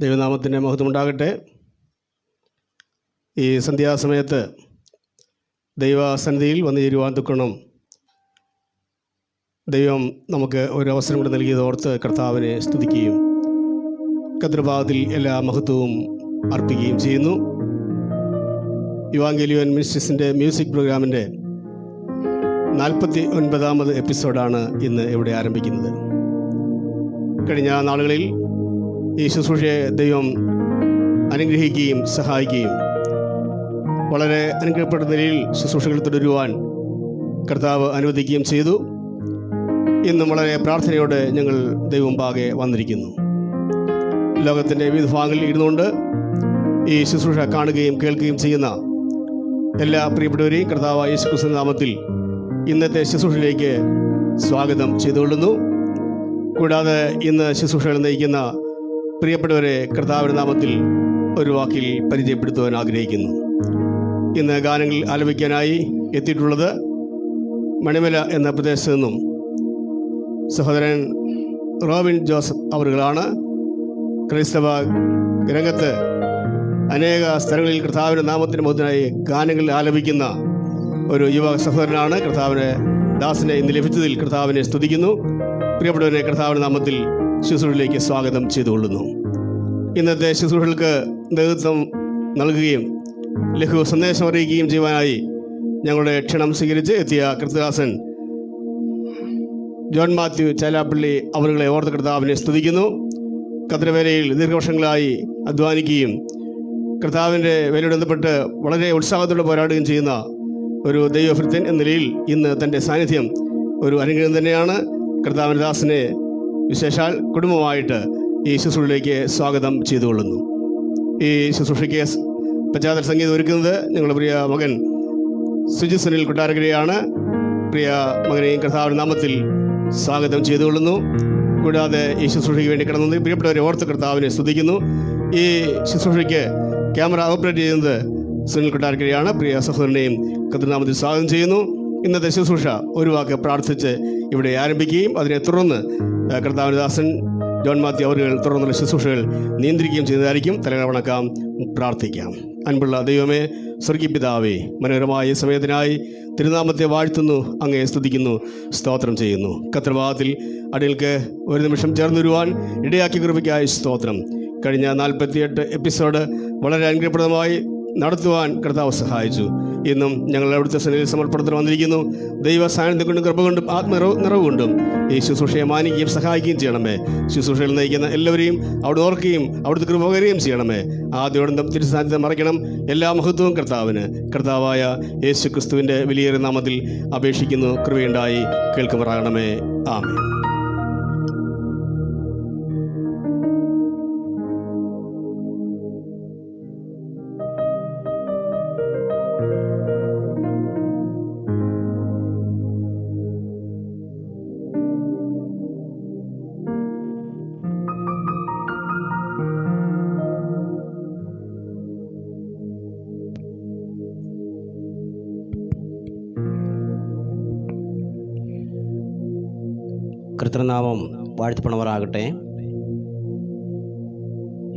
ദൈവനാമത്തിൻ്റെ മഹത്വമുണ്ടാകട്ടെ. ഈ സന്ധ്യാസമയത്ത് ദൈവസന്നിധിയിൽ വന്നു ചേരുവാൻ തക്കണം ദൈവം നമുക്ക് ഒരവസരം കൂടെ നൽകിയതോർത്ത് കർത്താവിനെ സ്തുതിക്കുകയും കർത്തൃഭാഗത്തിൽ എല്ലാ മഹത്വവും അർപ്പിക്കുകയും ചെയ്യുന്നു. ഇവാഞ്ചലിയൻ മിനിസ്ട്രീസിൻ്റെ മ്യൂസിക് പ്രോഗ്രാമിൻ്റെ 49ാമത് എപ്പിസോഡാണ് ഇന്ന് ഇവിടെ ആരംഭിക്കുന്നത്. കഴിഞ്ഞ നാളുകളിൽ ഈ ശുശ്രൂഷയെ ദൈവം അനുഗ്രഹിക്കുകയും സഹായിക്കുകയും വളരെ അനുഗ്രഹപ്പെട്ട നിലയിൽ ശുശ്രൂഷകൾ തുടരുവാൻ കർത്താവ് അനുവദിക്കുകയും ചെയ്തു. ഇന്നും വളരെ പ്രാർത്ഥനയോടെ ഞങ്ങൾ ദൈവമുമ്പാകെ വന്നിരിക്കുന്നു. ലോകത്തിൻ്റെ വിവിധ ഭാഗങ്ങളിൽ ഇരുന്നുകൊണ്ട് ഈ ശുശ്രൂഷ കാണുകയും കേൾക്കുകയും ചെയ്യുന്ന എല്ലാ പ്രിയപ്പെട്ടവരെയും കർത്താവ് യേശുക്രിസ്തുവിന്റെ നാമത്തിൽ ഇന്നത്തെ ശുശ്രൂഷയിലേക്ക് സ്വാഗതം ചെയ്തുകൊള്ളുന്നു. കൂടാതെ ഇന്ന് ശുശ്രൂഷകൾ നയിക്കുന്ന പ്രിയപ്പെട്ടവരെ കർത്താവിന്റെ നാമത്തിൽ ഒരു വാക്കിൽ പരിചയപ്പെടുത്തുവാൻ ആഗ്രഹിക്കുന്നു. ഇന്ന് ഗാനങ്ങൾ ആലപിക്കാനായി എത്തിയിട്ടുള്ളത് മണിമല എന്ന പ്രദേശത്തു നിന്നും സഹോദരൻ റോബിൻ ജോസഫ് അവറുകളാണ്. ക്രൈസ്തവ രംഗത്ത് അനേക സ്ഥലങ്ങളിൽ കർത്താവിൻ്റെ നാമത്തിന് മുതലായി ഗാനങ്ങൾ ആലപിക്കുന്ന ഒരു യുവ സഹോദരനാണ്. കർത്താവിന് ദാസിനെ ഇന്ന് ലഭിച്ചതിൽ കർത്താവിനെ സ്തുതിക്കുന്നു. പ്രിയപ്പെട്ടവരെ കർത്താവിൻ്റെ നാമത്തിൽ ശുശ്രൂഷയിലേക്ക് സ്വാഗതം ചെയ്തുകൊള്ളുന്നു. ഇന്നത്തെ ശുശ്രൂഷകൾക്ക് നേതൃത്വം നൽകുകയും ലഘു സന്ദേശം അറിയിക്കുകയും ചെയ്യുവാനായി ഞങ്ങളുടെ ക്ഷണം സ്വീകരിച്ച് എത്തിയ കർത്തദാസൻ ജോൺ മാത്യു ചാലാപ്പള്ളി അവരുകളെ ഓർത്ത് കർത്താവിനെ സ്തുതിക്കുന്നു. കർത്തൃവേലയിൽ ദീർഘവർഷങ്ങളായി അധ്വാനിക്കുകയും കർത്താവിൻ്റെ വേലയോട് ബന്ധപ്പെട്ട് വളരെ ഉത്സാഹത്തോടെ പോരാടുകയും ചെയ്യുന്ന ഒരു ദൈവഭൃത്യൻ എന്ന നിലയിൽ ഇന്ന് തൻ്റെ സാന്നിധ്യം ഒരു അനുഗ്രഹം തന്നെയാണ്. കർത്താവിൻ്റെ ദാസനെ വിശേഷാൽ കുടുംബമായിട്ട് ഈ ശുശ്രൂഷയിലേക്ക് സ്വാഗതം ചെയ്തുകൊള്ളുന്നു. ഈ ശുശ്രൂഷയ്ക്ക് പശ്ചാത്തല സംഗീതം ഒരുക്കുന്നത് ഞങ്ങളുടെ പ്രിയ മകൻ സുജി സുനിൽ കൊട്ടാരക്കരയാണ്. പ്രിയ മകനെയും കർത്താവിൻ്റെ നാമത്തിൽ സ്വാഗതം ചെയ്തുകൊള്ളുന്നു. കൂടാതെ ഈ ശുശ്രൂഷയ്ക്ക് വേണ്ടി കിടന്നത് പ്രിയപ്പെട്ടവരെ ഓർത്ത് കർത്താവിനെ സ്തുതിക്കുന്നു. ഈ ശുശ്രൂഷയ്ക്ക് ക്യാമറ ഓപ്പറേറ്റ് ചെയ്യുന്നത് സുനിൽ കൊട്ടാരക്കരയാണ്. പ്രിയ സഹോദരനെയും കർത്തൃനാമത്തിൽ സ്വാഗതം ചെയ്യുന്നു. ഇന്നത്തെ ശുശ്രൂഷ ഒരു വാക്ക് പ്രാർത്ഥിച്ച് ഇവിടെ ആരംഭിക്കുകയും അതിനെ തുടർന്ന് കർത്താവിൻ്റെ ദാസൻ ജോൺ മാത്യു അവരുകൾ തുടർന്നുള്ള ശുശ്രൂഷകൾ നിയന്ത്രിക്കുകയും ചെയ്യുന്നതായിരിക്കും. തലകൾ വണക്കാം, പ്രാർത്ഥിക്കാം. അൻപുള്ള ദൈവമേ, സ്വർഗീയ പിതാവേ, മനോഹരമായ ഈ സമയത്തിനായി തിരുനാമത്തെ വാഴ്ത്തുന്നു, അങ്ങയെ സ്തുതിക്കുന്നു, സ്തോത്രം ചെയ്യുന്നു. കർത്തൃഭാഗത്തിൽ അടികൾക്ക് ഒരു നിമിഷം ചേർന്ന് വരുവാൻ ഇടയാക്കി കൃപയ്ക്കായി സ്തോത്രം. കഴിഞ്ഞ 48 എപ്പിസോഡ് വളരെ അനുഗ്രഹപ്രദമായി നടത്തുവാൻ കർത്താവ് സഹായിച്ചു. ഇന്നും ഞങ്ങൾ അവിടുത്തെ സന്നിധിയിൽ സമർപ്പണത്തിന് വന്നിരിക്കുന്നു. ദൈവ സാന്നിധ്യം കൊണ്ടും കൃപ കൊണ്ടും ആത്മനിറവ് കൊണ്ടും ഈ ശുശ്രൂഷയെ മാനിക്കുകയും സഹായിക്കുകയും ചെയ്യണമേ. ശുശ്രൂഷയിൽ നയിക്കുന്ന എല്ലാവരെയും അവിടെ ഓർക്കുകയും അവിടുത്തെ കൃപ പകരുകയും ചെയ്യണമേ. ആദ്യോടന്തം തിരുസാന്നിധ്യം മറയ്ക്കണം. എല്ലാ മഹത്വവും കർത്താവിന്. കർത്താവായ യേശു ക്രിസ്തുവിൻ്റെ വലിയേറിയ നാമത്തിൽ അപേക്ഷിക്കുന്നു. കൃപയുണ്ടായി കേൾക്കുമാറാകണമേ. ആമേൻ. കർത്തൃനാമം വാഴ്ത്തപ്പെടുമാറാകട്ടെ.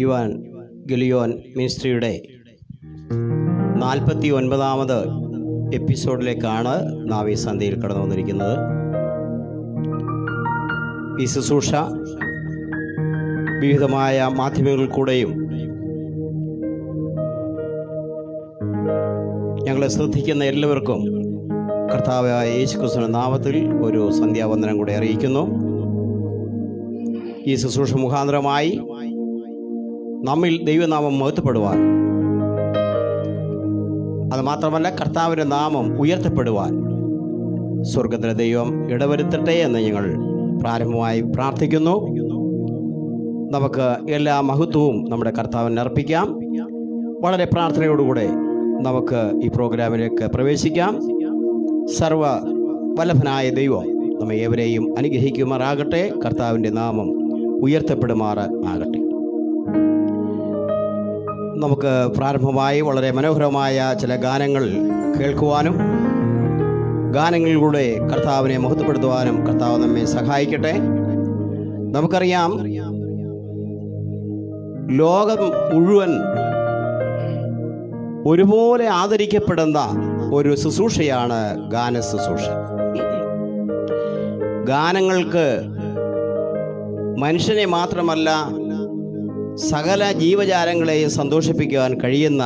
ഇവാഞ്ചലിയൻ മിനിസ്ട്രിയുടെ 49ാമത് എപ്പിസോഡിലേക്കാണ് നാം ഈ സന്ധ്യയിൽ കടന്നു വന്നിരിക്കുന്നത്. ഈ ശുശ്രൂഷ വിവിധമായ മാധ്യമങ്ങളിൽ കൂടെയും ഞങ്ങളെ ശ്രദ്ധിക്കുന്ന എല്ലാവർക്കും കർത്താവായ യേശുക്രിസ്തുവിന്റെ നാമത്തിൽ ഒരു സന്ധ്യാവന്ദനം കൂടെ അറിയിക്കുന്നു. ഈ ശുശ്രൂഷ മുഖാന്തരമായി നമ്മിൽ ദൈവനാമം മഹത്വപ്പെടുവാൻ, അതുമാത്രമല്ല കർത്താവിൻ്റെ നാമം ഉയർത്തപ്പെടുവാൻ സ്വർഗത്തിലെ ദൈവം ഇടവരുത്തട്ടെ എന്ന് ഞങ്ങൾ പ്രാരംഭമായി പ്രാർത്ഥിക്കുന്നു. നമുക്ക് എല്ലാ മഹത്വവും നമ്മുടെ കർത്താവിന് അർപ്പിക്കാം. വളരെ പ്രാർത്ഥനയോടുകൂടെ നമുക്ക് ഈ പ്രോഗ്രാമിലേക്ക് പ്രവേശിക്കാം. സർവ വല്ലഭനായ ദൈവം നമ്മെ ഏവരെയും അനുഗ്രഹിക്കുമാറാകട്ടെ. കർത്താവിൻ്റെ നാമം ഉയർത്തപ്പെടുമാറാകട്ടെ. നമുക്ക് പ്രാരംഭമായി വളരെ മനോഹരമായ ചില ഗാനങ്ങൾ കേൾക്കുവാനും ഗാനങ്ങളിലൂടെ കർത്താവിനെ മഹത്വപ്പെടുത്തുവാനും കർത്താവ് നമ്മെ സഹായിക്കട്ടെ. നമുക്കറിയാം ലോകം മുഴുവൻ ഒരുപോലെ ആദരിക്കപ്പെടുന്ന ഒരു ശുശ്രൂഷയാണ് ഗാന ശുശ്രൂഷ. ഗാനങ്ങൾക്ക് മനുഷ്യനെ മാത്രമല്ല സകല ജീവജാലങ്ങളെയും സന്തോഷിപ്പിക്കുവാൻ കഴിയുന്ന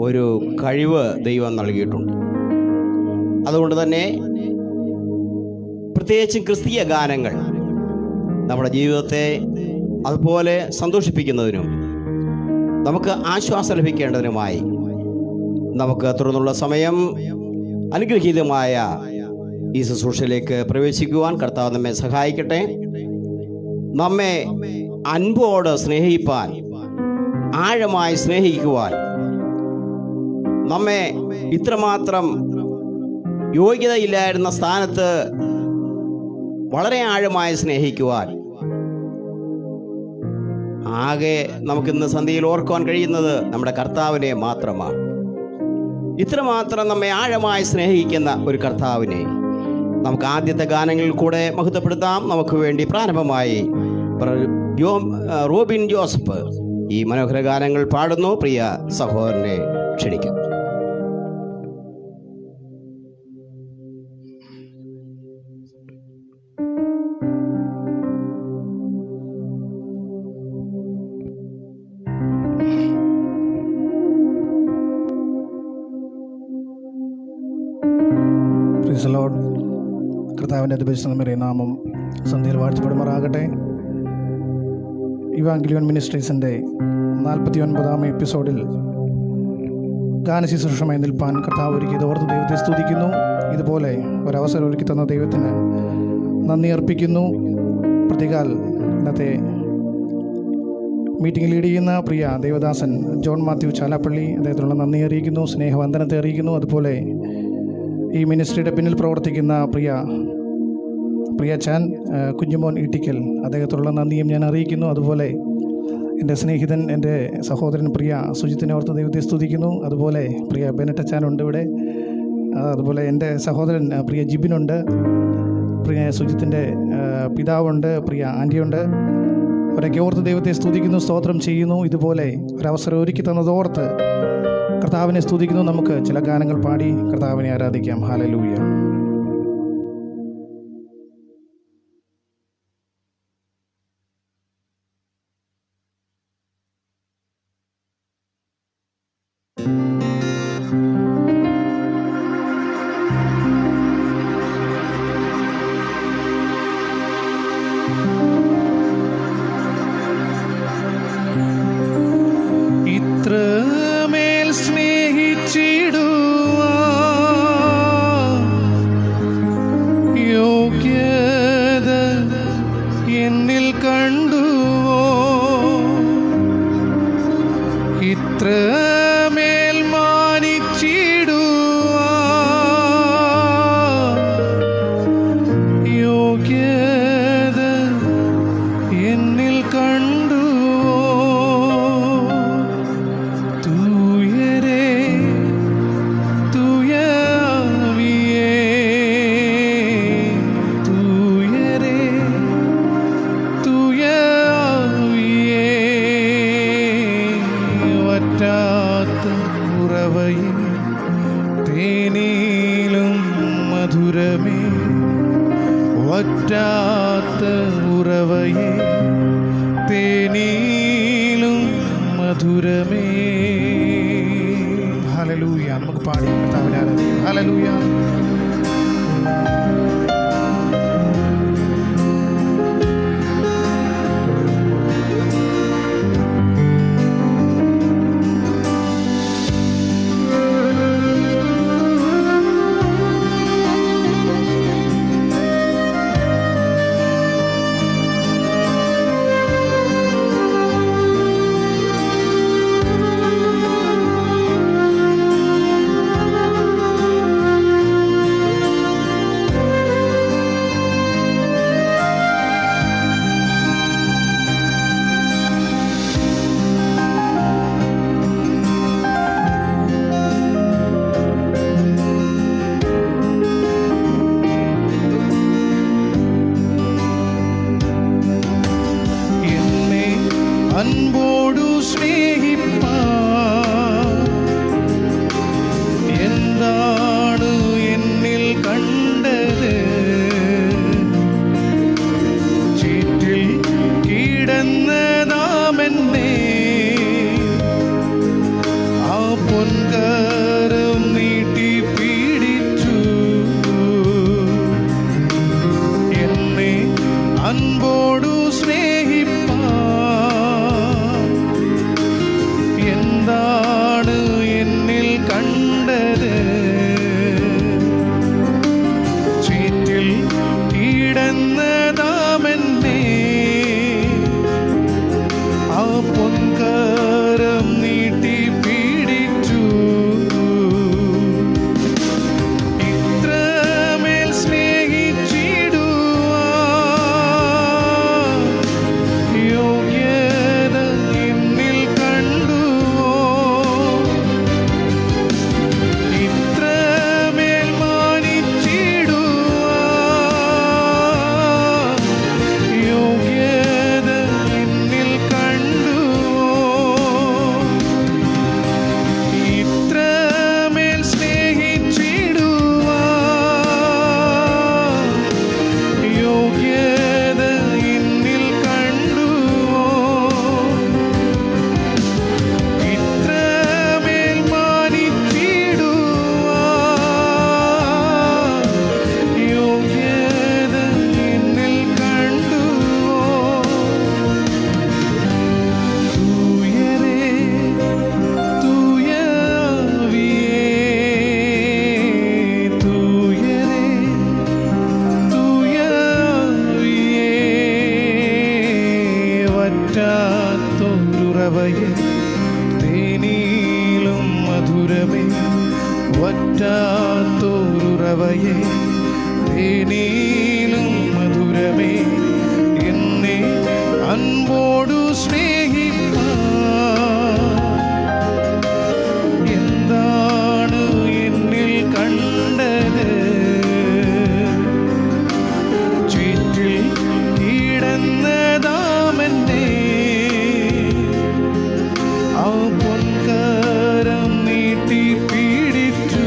ഒരു കഴിവ് ദൈവം നൽകിയിട്ടുണ്ട്. അതുകൊണ്ട് തന്നെ പ്രത്യേകിച്ചും ക്രിസ്തീയ ഗാനങ്ങൾ നമ്മുടെ ജീവിതത്തെ അതുപോലെ സന്തോഷിപ്പിക്കുന്നതിനും നമുക്ക് ആശ്വാസം ലഭിക്കേണ്ടതിനുമായി നമുക്ക് തുടർന്നുള്ള സമയം അനുഗ്രഹീതമായ ഈ ശുശ്രൂഷയിലേക്ക് പ്രവേശിക്കുവാൻ കർത്താവ് നമ്മെ സഹായിക്കട്ടെ. നമ്മെ അൻപോട് സ്നേഹിപ്പാൻ, ആഴമായി സ്നേഹിക്കുവാൻ, നമ്മെ ഇത്രമാത്രം യോഗ്യതയില്ലായിരുന്ന സ്ഥാനത്ത് വളരെ ആഴമായി സ്നേഹിക്കുവാൻ ആകെ നമുക്കിന്ന് സന്ധ്യയിൽ ഓർക്കുവാൻ കഴിയുന്നത് നമ്മുടെ കർത്താവിനെ മാത്രമാണ്. ഇത്രമാത്രം നമ്മെ ആഴമായി സ്നേഹിക്കുന്ന ഒരു കർത്താവിനെ നമുക്ക് ആദ്യത്തെ ഗാനങ്ങളിൽ കൂടെ മഹത്വപ്പെടുത്താം. നമുക്ക് വേണ്ടി പ്രാരംഭമായി റോബിൻ ജോസഫ് ഈ മനോഹര ഗാനങ്ങൾ പാടുന്നു. പ്രിയ സഹോദരനെ ക്ഷണിക്കുന്നു. കർത്താവിൻ്റെ അതിപരിശുദ്ധമായ നാമം സന്ധ്യയിൽ വാഴ്ത്തപ്പെടുമാറാകട്ടെ. ഇവാഞ്ചലിയോൺ മിനിസ്ട്രീസിൻ്റെ 49ാം എപ്പിസോഡിൽ ഗാനശുശ്രൂഷമായി നിൽപ്പാൻ കർത്താവ് ഒരുക്കിയത് ഓർത്ത് ദൈവത്തെ സ്തുതിക്കുന്നു. ഇതുപോലെ ഒരവസരം ഒരുക്കി തന്ന ദൈവത്തിന് നന്ദി അർപ്പിക്കുന്നു. പ്രതികാൽ ഇന്നത്തെ മീറ്റിംഗ് ലീഡ് ചെയ്യുന്ന പ്രിയ ദേവദാസൻ ജോൺ മാത്യു ചാലാപ്പള്ളി, അദ്ദേഹത്തിനുള്ള നന്ദി അറിയിക്കുന്നു, സ്നേഹവന്ദനത്തെ അറിയിക്കുന്നു. അതുപോലെ ഈ മിനിസ്ട്രിയുടെ പിന്നിൽ പ്രവർത്തിക്കുന്ന പ്രിയ ചാൻ കുഞ്ഞുമോൻ ഈട്ടിക്കൽ, അദ്ദേഹത്തോടുള്ള നന്ദിയും ഞാൻ അറിയിക്കുന്നു. അതുപോലെ എൻ്റെ സ്നേഹിതൻ, എൻ്റെ സഹോദരൻ പ്രിയ സുജിത്തിനെ ഓർത്ത് ദൈവത്തെ സ്തുതിക്കുന്നു. അതുപോലെ പ്രിയ ബെനറ്റച്ചാനുണ്ട് ഇവിടെ. അതുപോലെ എൻ്റെ സഹോദരൻ പ്രിയ ജിബിനുണ്ട്, പ്രിയ സുജിത്തിൻ്റെ പിതാവുണ്ട്, പ്രിയ ആൻറ്റിയുണ്ട്. അവരൊക്കെ ഓർത്ത് ദൈവത്തെ സ്തുതിക്കുന്നു, സ്തോത്രം ചെയ്യുന്നു. ഇതുപോലെ ഒരവസരം ഒരുക്കി തന്നതോർത്ത് കർത്താവിനെ സ്തുതിക്കുന്നു. നമുക്ക് ചില ഗാനങ്ങൾ പാടി കർത്താവിനെ ആരാധിക്കാം. ഹല്ലേലൂയ. ഹല്ലേലൂയ. നമുക്ക് പാടി കർത്താവിനെ ആരാധിക്കാം. ഹല്ലേലൂയ. അൻപോടു സ്നേഹിപ്പാൻ എന്താണ് എന്നിൽ കണ്ടത്? ചീറ്റിൽ കിടന്നതാമെന്നെ ആ പൊൻകരം നീട്ടി പീഡിച്ചു. എന്നെ അൻപോടു സ്നേഹിപ്പാൻ എന്താണ് എന്നിൽ കണ്ടത്? ചീറ്റിൽ കിടന്നതാമെന്നെ ആ പൊൻകരം നീട്ടി പീഡിച്ചു. ഇത്രമേൽ സ്നേഹിച്ചിടുവാൻ യോഗ്യത എന്നിൽ കണ്ടുവോ? ഇത്രമേൽ മാനിച്ചിടുവാൻ യോഗ്യത എന്നിൽ കണ്ടുവോ? ഇത്രമേൽ സ്നേഹിച്ചിടുവാൻ യോഗ്യത എന്നിൽ കണ്ടുവോ? ഇത്രമേൽ മാനിച്ചിടുവാൻ യോഗ്യത എന്നിൽ കണ്ടുവോ? തൂയരേ തൂയവിയേ തൂയരേ തൂയവിയേ വറ്റാത്തൊരുറവയേ തേനിലും മധുരമേ വറ്റാത്തൊരുറവയേ തേനിലും മധുരമേ എന്നെ അൻപോടു സ്നേഹിപ്പാൻ എന്താണ് എന്നിൽ കണ്ടത്? ചീറ്റിൽ കിടന്നതാമെന്നെ ആ പൊൻകരം നീട്ടി പീഡിച്ചു.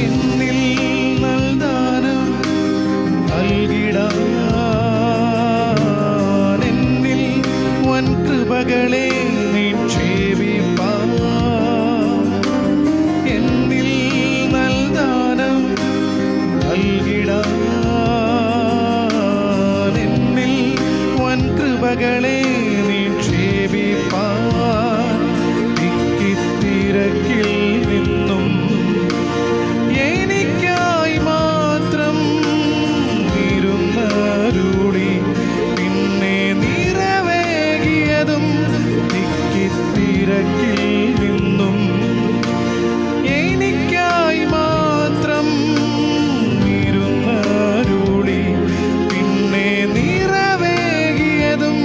എന്നിൽ നൽദാനം നൽകിടാൻ എന്നിൽ വൻ കൃപകളെ നിക്ഷേപിപ്പാൻ എന്നിൽ നൽദാനം നൽകിടാൻ എന്നിൽ വൻ കൃപകളെ നിക്ഷേപിപ്പാൻ തിക്കിത്തിരക്കിൽ നിന്നും എനിക്കായി മാത്രം ഇരുന്നരുളി പിന്നെ നിറവേകിയതും തിക്കിത്തിരക്കിൽ നിന്നും എനിക്കായി മാത്രം ഇരുന്നരുളി പിന്നെ നിറവേകിയതും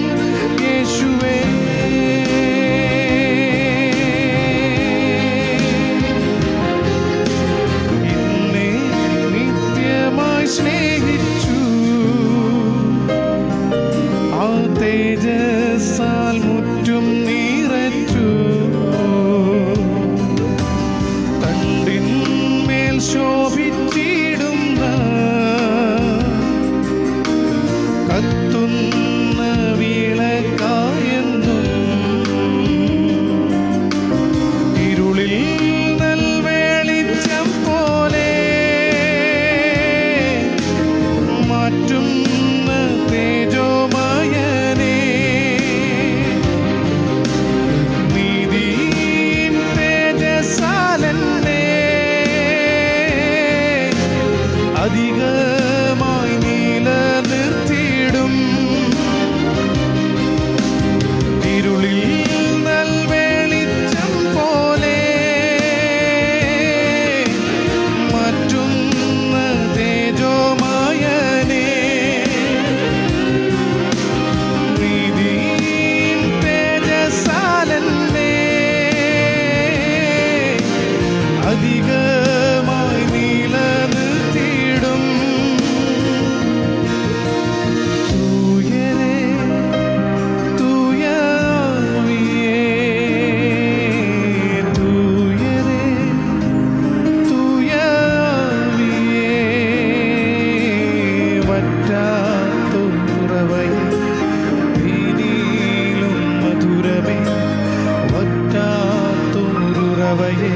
തോറുറവയേ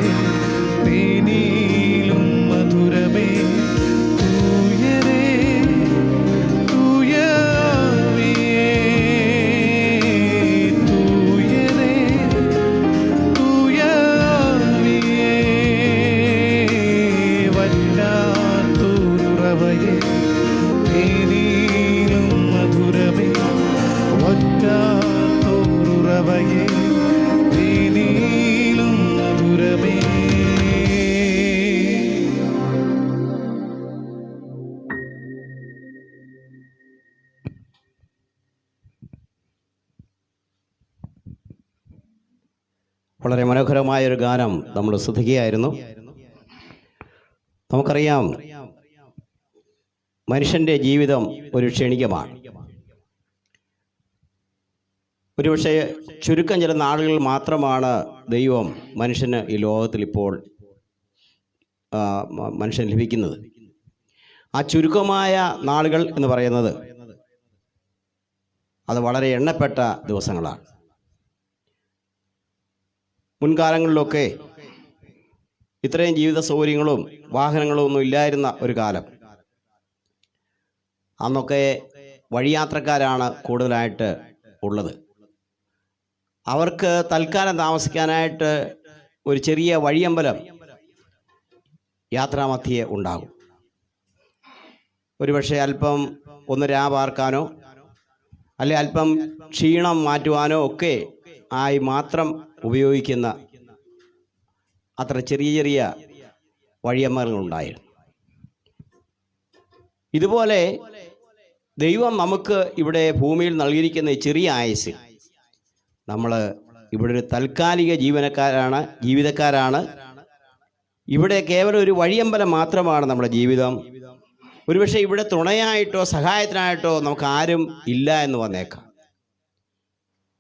തേനീലും മധുരമേ തൂയരേ തൂയവേ തൂയരേ തൂയവേ വറ്റാത്തോറുറവയേ തേനീലും മധുരമേ വറ്റാത്തോറുറവയേ തേനീലും മധുരമേ. വളരെ മനോഹരമായൊരു ഗാനം നമ്മൾ ശ്രദ്ധിക്കുകയായിരുന്നു. നമുക്കറിയാം, മനുഷ്യൻ്റെ ജീവിതം ഒരു ക്ഷണികമാണ്. ഒരുപക്ഷെ ചുരുക്കം ചില നാളുകൾ മാത്രമാണ് ദൈവം മനുഷ്യന് ഈ ലോകത്തിൽ ഇപ്പോൾ മനുഷ്യൻ ലഭിക്കുന്നത്. ആ ചുരുക്കമായ നാളുകൾ എന്ന് പറയുന്നത് അത് വളരെ എണ്ണപ്പെട്ട ദിവസങ്ങളാണ്. മുൻകാലങ്ങളിലൊക്കെ ഇത്രയും ജീവിത സൗകര്യങ്ങളും വാഹനങ്ങളും ഒന്നും ഇല്ലായിരുന്ന ഒരു കാലം. അന്നൊക്കെ വഴിയാത്രക്കാരാണ് കൂടുതലായിട്ട് ഉള്ളത്. അവർക്ക് തൽക്കാലം താമസിക്കാനായിട്ട് ഒരു ചെറിയ വഴിയമ്പലം യാത്രാമധ്യേ ഉണ്ടാകും. ഒരുപക്ഷെ അല്പം ഒന്ന് രാപാർക്കാനോ അല്ലെ അല്പം ക്ഷീണം മാറ്റുവാനോ ഒക്കെ ആയി മാത്രം ഉപയോഗിക്കുന്ന അത്ര ചെറിയ ചെറിയ വഴിയമ്പലങ്ങളുണ്ടായിരുന്നു. ഇതുപോലെ ദൈവം നമുക്ക് ഇവിടെ ഭൂമിയിൽ നൽകിയിരിക്കുന്ന ചെറിയ ആയുസ്, നമ്മൾ ഇവിടെ ഒരു താൽക്കാലിക ജീവിതക്കാരാണ്. ഇവിടെ കേവലം ഒരു വഴിയമ്പലം മാത്രമാണ് നമ്മുടെ ജീവിതം. ഒരുപക്ഷെ ഇവിടെ തുണയായിട്ടോ സഹായത്തിനായിട്ടോ നമുക്ക് ആരും ഇല്ല എന്ന് വന്നേക്കാം.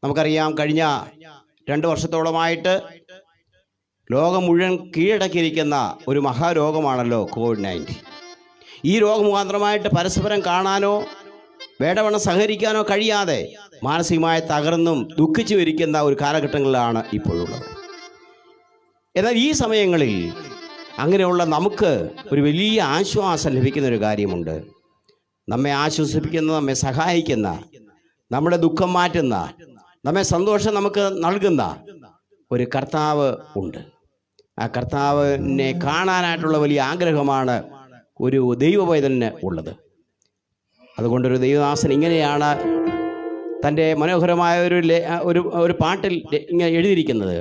നമുക്കറിയാം, കഴിഞ്ഞ 2 വർഷത്തോളമായിട്ട് ലോകം മുഴുവൻ കീഴടക്കിയിരിക്കുന്ന ഒരു മഹാരോഗമാണല്ലോ COVID-19. ഈ രോഗം മുഖാന്തരമായിട്ട് പരസ്പരം കാണാനോ വേണ്ടവണ്ണം സഹകരിക്കാനോ കഴിയാതെ മാനസികമായി തകർന്നും ദുഃഖിച്ചു ഇരിക്കുന്ന ഒരു കാലഘട്ടങ്ങളിലാണ് ഇപ്പോഴുള്ളത്. എന്നാൽ ഈ സമയങ്ങളിൽ അങ്ങനെയുള്ള നമുക്ക് ഒരു വലിയ ആശ്വാസം ലഭിക്കുന്ന ഒരു കാര്യമുണ്ട്. നമ്മെ ആശ്വസിപ്പിക്കുന്ന, നമ്മെ സഹായിക്കുന്ന, നമ്മുടെ ദുഃഖം മാറ്റുന്ന, നമ്മെ സന്തോഷം നമുക്ക് നൽകുന്ന ഒരു കർത്താവ് ഉണ്ട്. ആ കർത്താവിനെ കാണാനായിട്ടുള്ള വലിയ ആഗ്രഹമാണ് ഒരു ദൈവപൈതലിന് ഉള്ളത്. അതുകൊണ്ടൊരു ദൈവദാസൻ ഇങ്ങനെയാണ് തൻ്റെ മനോഹരമായ ഒരു പാട്ടിൽ ഇങ്ങനെ എഴുതിയിരിക്കുന്നത്: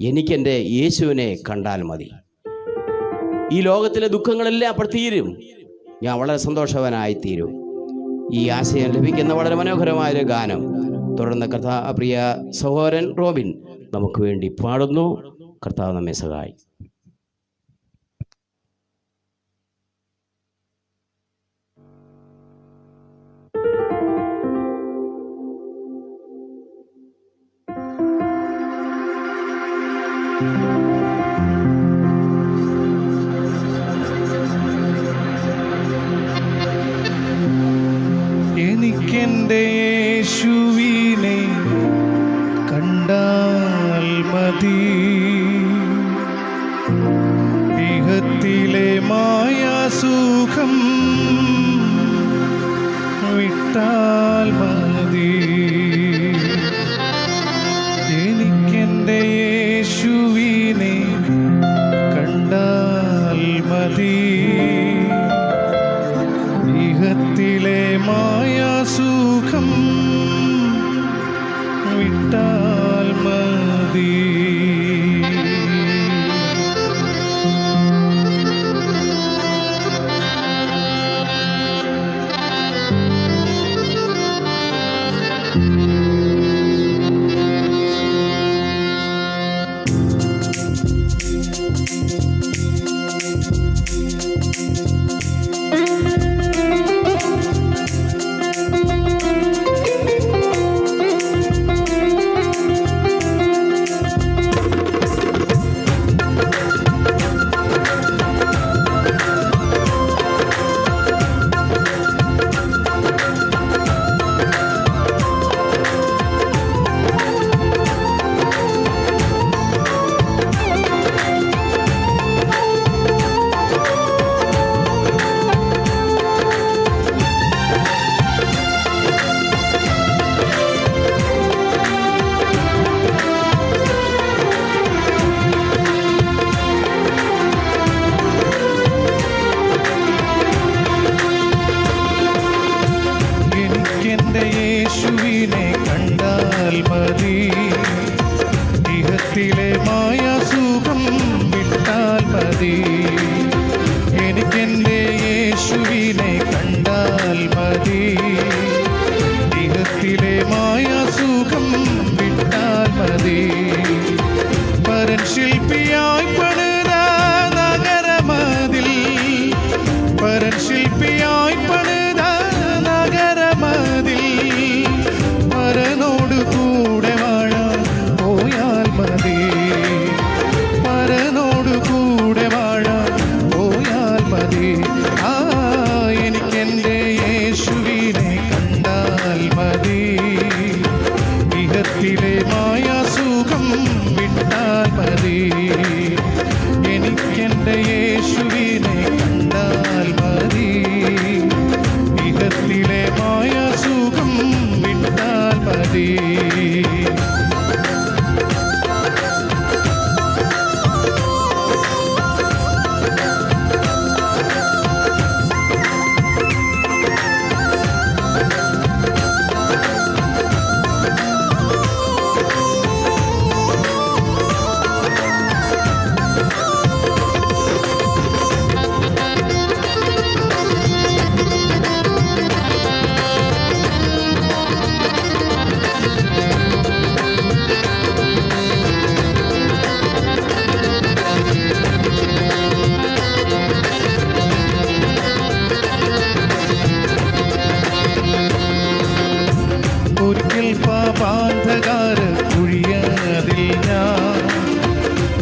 എനിക്കെൻ്റെ യേശുവിനെ കണ്ടാൽ മതി, ഈ ലോകത്തിലെ ദുഃഖങ്ങളെല്ലാം അപ്പോൾ തീരും, ഞാൻ വളരെ സന്തോഷവാനായിത്തീരും. ഈ ആശയം ലഭിക്കുന്ന വളരെ മനോഹരമായൊരു ഗാനം തുടർന്ന് പ്രിയ സഹോദരൻ റോബിൻ നമുക്ക് വേണ്ടി പാടുന്നു. കർത്താവ് നമ്മെ സഹായിക്കും. എനിക്കെൻ്റെ യേശുവിനെ കണ്ടാൽ മതി, ഇഹത്തിലെ മായാസുഖം വിട്ടാൽ മതി. എനിക്കെൻ്റെ യേശുവിനെ കണ്ടാൽ മതി, ഇഹത്തിലെ മായാസുഖം വിട്ടാൽ മതി. പരൻ ശില്പിയായി പണിത നഗരമതിൽ, പരൻ ശില്പിയായി പണിത നഗരമതിൽ, പരനോട് കൂടെ വാഴാൻ പോയാൽ മതി, പരനോട് കൂടെ വാഴാൻ പോയാൽ മതി. എനിക്കെൻ്റെ യേശുവിനെ കണ്ടാൽ മതി, ഇഹത്തിലെ മായാസുഖം വിട്ടാൽ മതി. എനിക്കെൻ്റെ യേശുവിനെ കണ്ടാൽ മതി, ഇഹത്തിലെ മായാസുഖം വിട്ടാൽ മതി. ഒരിക്കൽ പാപാന്ധകാര കുഴിയതിൽ ഞാൻ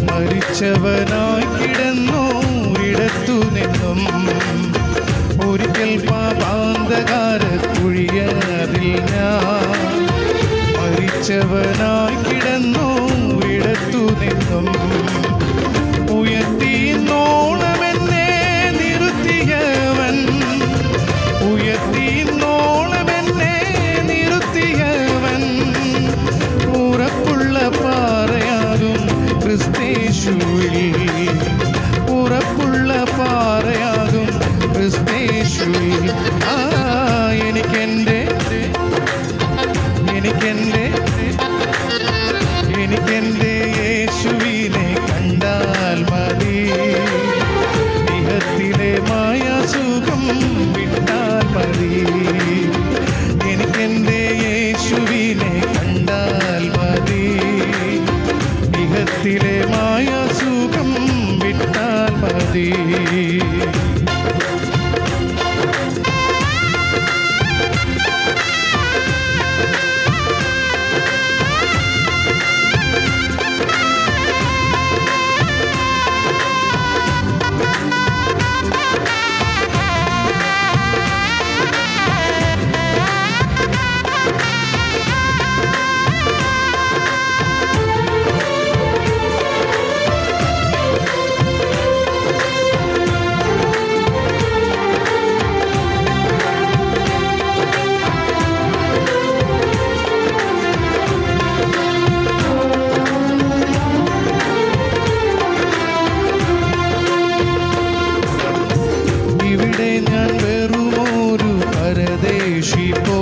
മരിച്ചവനായി കിടന്നോരിടത്തു നിന്നും, ഒരിക്കൽ പാപാന്ധകാര കുഴിയതിൽ ഞാൻ മരിച്ചവനായി കിടന്നോരിടത്തു നിന്നും, ഉയർത്തിന്നോളമെന്നെ നിർത്തിയവൻ, ഉയർത്തിന്നോളമെന്നെ നിർത്തിയവൻ, ഉറപ്പുള്ള പാറയാകും ക്രിസ്തേശുവിൽ, ഉറപ്പുള്ള പാറയാകും ക്രിസ്തേശുവിൽ. എനിക്കെൻ്റെ എനിക്കെൻ്റെ എനിക്കെൻ്റെ യേശുവിനെ കണ്ടാൽ മതി, ഇഹത്തിലെ മായാസുഖം വിട്ടാൽ മതി. എനിക്കെൻ്റെ യേശുവിനെ കണ്ടാൽ മതി, ഇഹത്തിലെ മായാസുഖം വിട്ടാൽ മതി. ഇവിടെ ഞാൻ വെറുമൊരു പരദേശി പോ,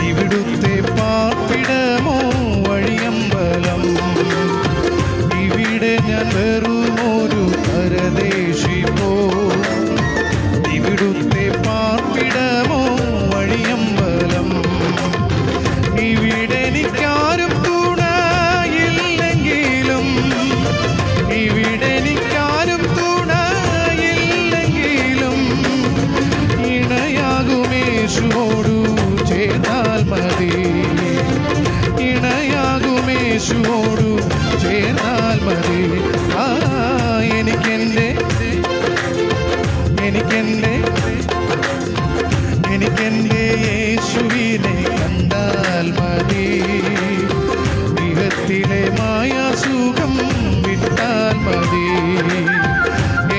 ഇവിടുത്തെ പാർപ്പിടമോ വഴിയമ്പലം. ഇവിടെ ഞാൻ വെറുമൊരു പരദേശി പോ, ഇവിടുത്തെ പാർപ്പിടമോ വഴിയമ്പലം. ഇവിടെ എനിക്കാരും തുണയില്ലെങ്കിലും, ഇവിടെ എനിക്കാരും തുണയില്ലെങ്കിലും, ഇണയാകുമേശുവോടു ചേർന്നാൽ മതി, ഇണയാകുമേശുവോടു ചേർന്നാൽ മതി. എനിക്കെൻ്റെ എനിക്കെൻ്റെ എനിക്കെൻ്റെ യേശുവിനെ കണ്ടാൽ മതി, ഇഹത്തിലെ മായാസുഖം വിട്ടാൽ മതി.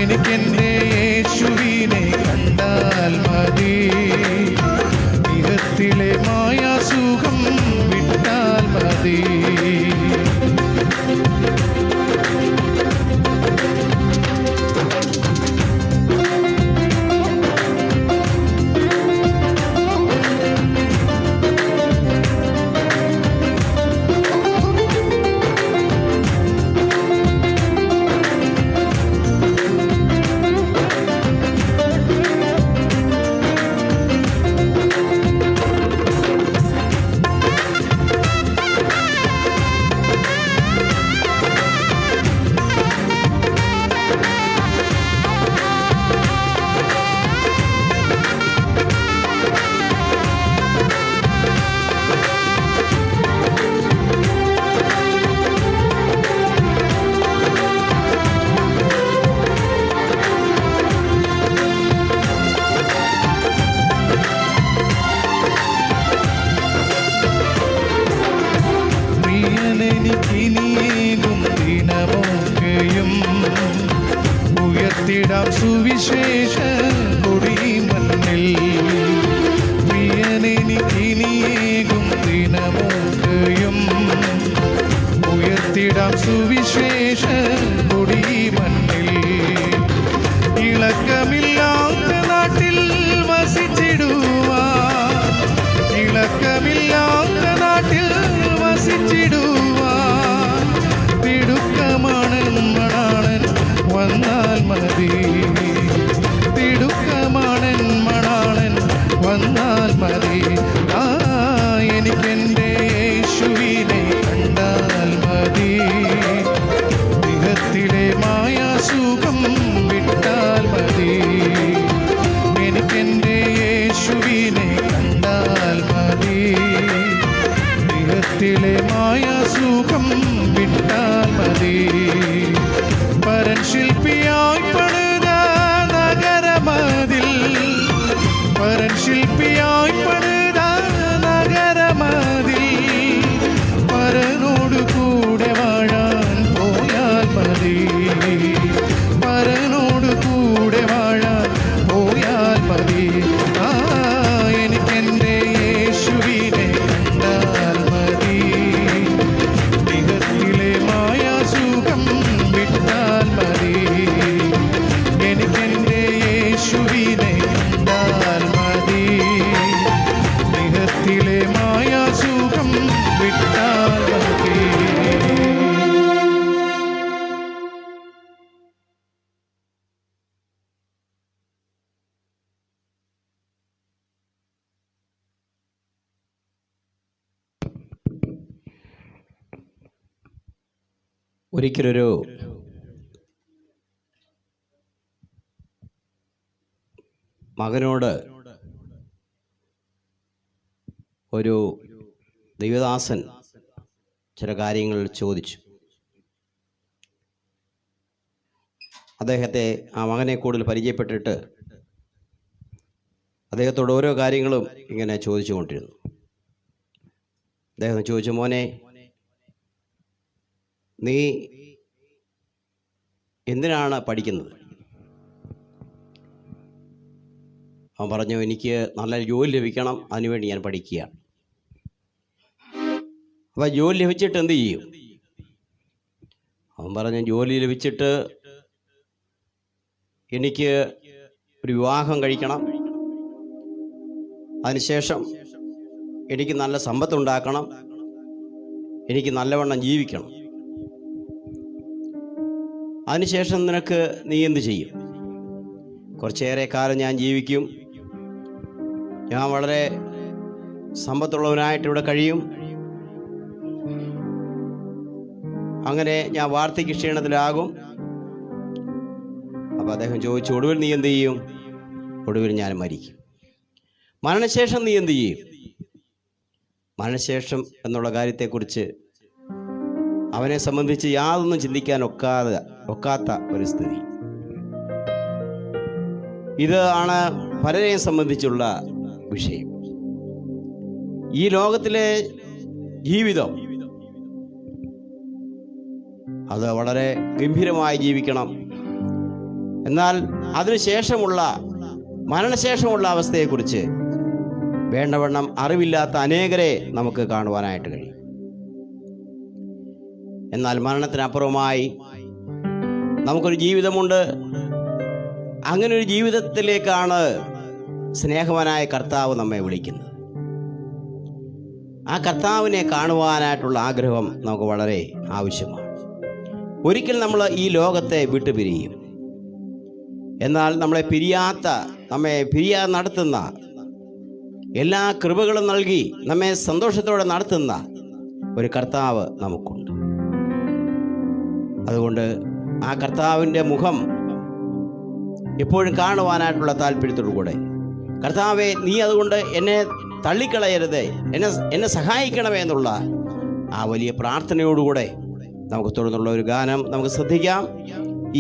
എനിക്കെൻ്റെ യേശുവിനെ കണ്ടാൽ മതി, ഇഹത്തിലെ മായാസുഖം വിട്ടാൽ മതി. സുവിശേഷ കൊടി മണ്ണിൽ പ്രിയനെനിക്കിനിയേകും ദിനമൊക്കെയും ഉയർത്തിടാം സുവിശേഷ കൊടി മണ്ണിൽ. ഇളക്കമില്ലാത്ത നാട്ടിൽ വസിച്ചിടുവാൻ, ഇളക്കമില്ലാത്ത നാട്ടിൽ വസിച്ചിടുവാൻ തിടുക്കമാണ് മണാളൻ വന്നാൽ മതി, തിടുക്കമാണ് മണാളൻ വന്നാൽ മതി. ആ എനിക്കെൻ്റെ യേശുവിനെ കണ്ടാൽ മതി, ഇഹത്തിലെ മായാസുഖം വിട്ടാൽ മതി. എനിക്കെൻ്റെ യേശുവിനെ കണ്ടാൽ മതി, ഇഹത്തിലെ മായാസുഖം വിട്ടാൽ മതി. പരൻ ശില്പിയായി പണിത നഗരമതിൽ, പരൻ ശില്പിയായി പണിത നഗരമതിൽ പരനോട് കൂടെ വാഴാൻ പോയാൽ മതി, പരനോട് കൂടെ വാഴാൻ പോയാൽ മതി. ആ എനിക്കെൻ്റെ യേശുവിനെ കണ്ടാൽ മതി, ഇഹത്തിലെ മായാസുഖം വിട്ടാൽ മതി. എനിക്കെൻ്റെ യേശുവിനെ കണ്ടാൽ മതി, ഇഹത്തിലെ മായാസുഖം വിട്ടാൽ മതി. ഒരിക്കലൊരു മകനോട് ഒരു ദൈവദാസൻ ചില കാര്യങ്ങൾ ചോദിച്ചു. അദ്ദേഹത്തെ, ആ മകനെ കൂടുതൽ പരിചയപ്പെട്ടിട്ട് അദ്ദേഹത്തോട് ഓരോ കാര്യങ്ങളും ഇങ്ങനെ ചോദിച്ചു കൊണ്ടിരുന്നു. അദ്ദേഹം ചോദിച്ചു, മോനെ, നീ എന്തിനാണ് പഠിക്കുന്നത്? അവൻ പറഞ്ഞു, എനിക്ക് നല്ല ജോലി ലഭിക്കണം, അതിനുവേണ്ടി ഞാൻ പഠിക്കുകയാണ്. അപ്പം ജോലി ലഭിച്ചിട്ട് എന്ത് ചെയ്യും? അവൻ പറഞ്ഞു, ജോലി ലഭിച്ചിട്ട് എനിക്ക് ഒരു വിവാഹം കഴിക്കണം, അതിനുശേഷം എനിക്ക് നല്ല സമ്പത്തുണ്ടാക്കണം, എനിക്ക് നല്ലവണ്ണം ജീവിക്കണം. അതിനുശേഷം നീ എന്ത് ചെയ്യും? കുറച്ചേറെ കാലം ഞാൻ ജീവിക്കും, ഞാൻ വളരെ സമ്പത്തുള്ളവനായിട്ട് ഇവിടെ കഴിയും, അങ്ങനെ ഞാൻ വാർദ്ധക്യ ക്ഷീണത്തിലാകും. അപ്പോൾ അദ്ദേഹം ചോദിച്ചു, ഒടുവിൽ നീ എന്ത് ചെയ്യും? ഒടുവിൽ ഞാൻ മരിക്കും. മരണശേഷം നീ എന്ത് ചെയ്യും? മരണശേഷം എന്നുള്ള കാര്യത്തെക്കുറിച്ച് അവനെ സംബന്ധിച്ച് യാതൊന്നും ചിന്തിക്കാൻ ഒക്കാത്ത ഒരു സ്ഥിതി. ഇതാണ് പലരെയും സംബന്ധിച്ചുള്ള വിഷയം. ഈ ലോകത്തിലെ ജീവിതം അത് വളരെ ഗംഭീരമായി ജീവിക്കണം, എന്നാൽ അതിനുശേഷമുള്ള മരണശേഷമുള്ള അവസ്ഥയെക്കുറിച്ച് വേണ്ടവണ്ണം അറിവില്ലാത്ത അനേകരെ നമുക്ക് കാണുവാനായിട്ട് കഴിയും. എന്നാൽ മരണത്തിനപ്പുറമായി നമുക്കൊരു ജീവിതമുണ്ട്. അങ്ങനെ ഒരു ജീവിതത്തിലേക്കാണ് സ്നേഹവാനായ കർത്താവ് നമ്മെ വിളിക്കുന്നത്. ആ കർത്താവിനെ കാണുവാനായിട്ടുള്ള ആഗ്രഹം നമുക്ക് വളരെ ആവശ്യമാണ്. ഒരിക്കൽ നമ്മൾ ഈ ലോകത്തെ വിട്ടുപിരിയും. എന്നാൽ നമ്മെ പിരിയാതെ നടത്തുന്ന, എല്ലാ കൃപകളും നൽകി നമ്മെ സന്തോഷത്തോടെ നടത്തുന്ന ഒരു കർത്താവ് നമുക്കുണ്ട്. അതുകൊണ്ട് ആ കർത്താവിൻ്റെ മുഖം എപ്പോഴും കാണുവാനായിട്ടുള്ള താല്പര്യത്തോടു കൂടെ, കർത്താവെ, നീ അതുകൊണ്ട് എന്നെ തള്ളിക്കളയരുതേ, എന്നെ സഹായിക്കണമേ എന്നുള്ള ആ വലിയ പ്രാർത്ഥനയോടുകൂടെ നമുക്ക് തുടർന്നുള്ള ഒരു ഗാനം നമുക്ക് ശ്രദ്ധിക്കാം.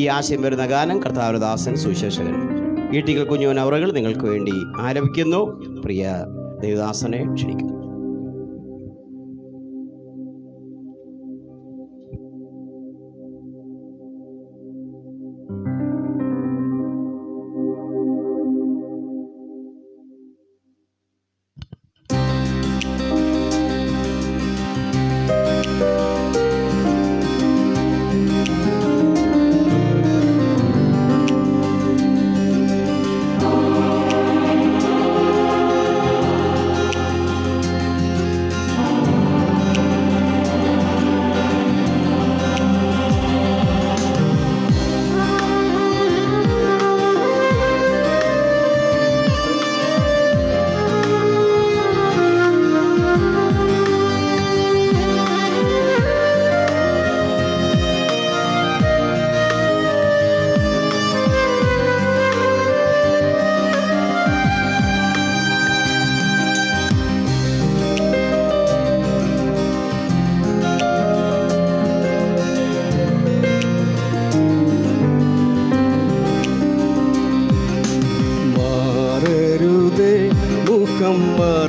ഈ ആശയം വരുന്ന ഗാനം കർത്താവിന്റെ ദാസൻ സുവിശേഷകൻ ഈട്ടിക്കൽ കുഞ്ഞോൻ അവറുകൾ നിങ്ങൾക്ക് വേണ്ടി ആലപിക്കുന്നു. പ്രിയ ദേവദാസനെ ക്ഷണിക്കുന്നു.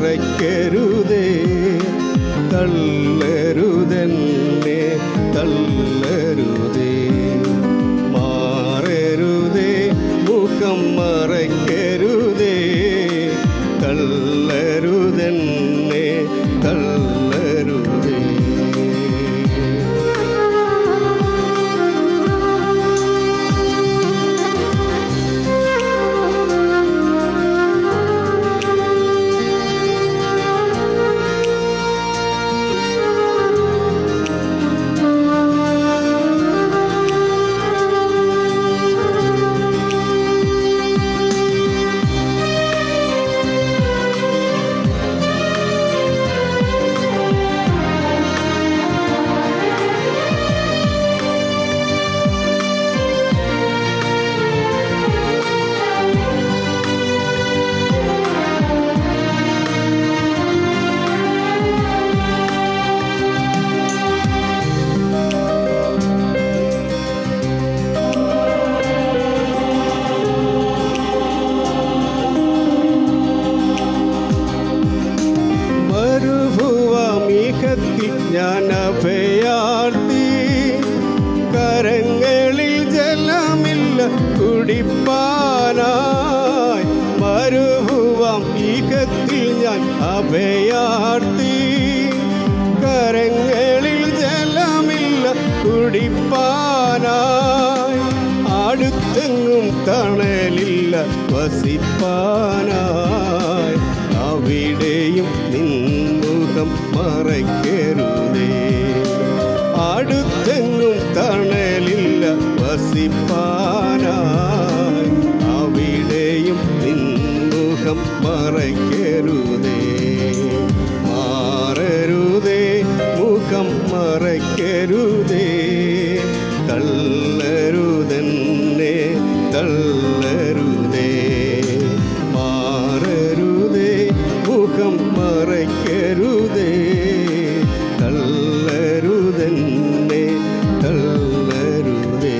മറയ്ക്കരുതേ, തള്ളരുതെന്നെ തള്ളരുതേ. മാറരുതേ, മുഖം മറയ്ക്കരുതേ, തള്ളരുതെന്നെ തള്ളരുതേ. ഞാൻ അഭയാർത്ഥി, കരങ്ങളിൽ ജലമില്ല കുടിപ്പാനായി. മരുഭുവാം ഈകത്തിൽ ഞാൻ അഭയാർത്ഥി, കരങ്ങളിൽ ജലമില്ല കുടിപ്പാനായി. അടുത്തെങ്ങും തണലില്ല വസിപ്പാനായി. അവിടെയും നിൻമുഖം മറയ്ക്കരുതേ, അടുത്തെങ്ങും തണലില്ല വസിപ്പാനായി. അവിടെയും നിൻമുഖം മറയ്ക്കരുതേ. മാറരുതേ, മുഖം മറയ്ക്കരുതേ, തള്ളരുതെന്നെ തള്ളരുതേ. മാറരുതേ, മുഖം മറയ്ക്കരുതേ, തള്ളരുതെന്നെ തള്ളരുതേ.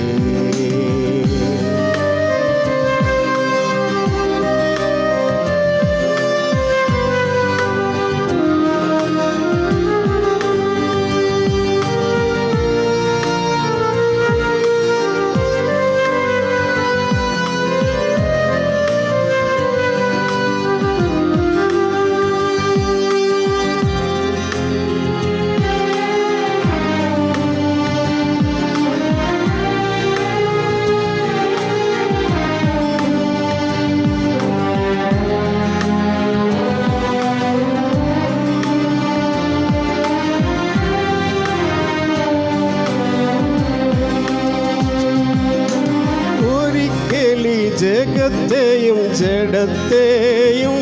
ജഗത്തെയും ജഡത്തെയും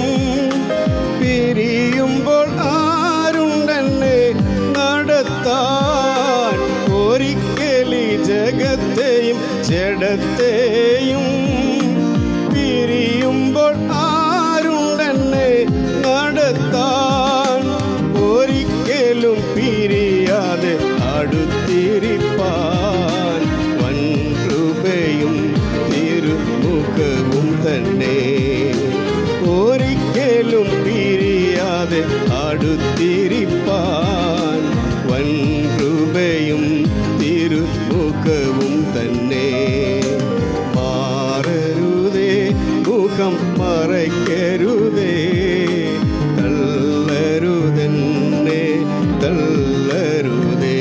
പിരിയുമ്പോൾ ആരുണ്ടെന്നെ നടത്താൻ. ഒരിക്കലി ജഗത്തെയും ജഡത്തെയും പിരിയുമ്പോൾ ആരുണ്ടെന്നെ നടത്താൻ. ഒരിക്കലും പിരിയാതെ അടുത്തിരിപ്പാൻ വൻകൃപയും തിരുമുഖവും തന്നെ. ഒരിക്കലും പിരിയാതെ അടുത്തിരിപ്പാൻ വൻകൃപയും തിരുമുഖവും തന്നെ. മാറരുതേ, മുഖം മറയ്ക്കരുതേ, തള്ളരുതെന്നെ തള്ളരുതേ.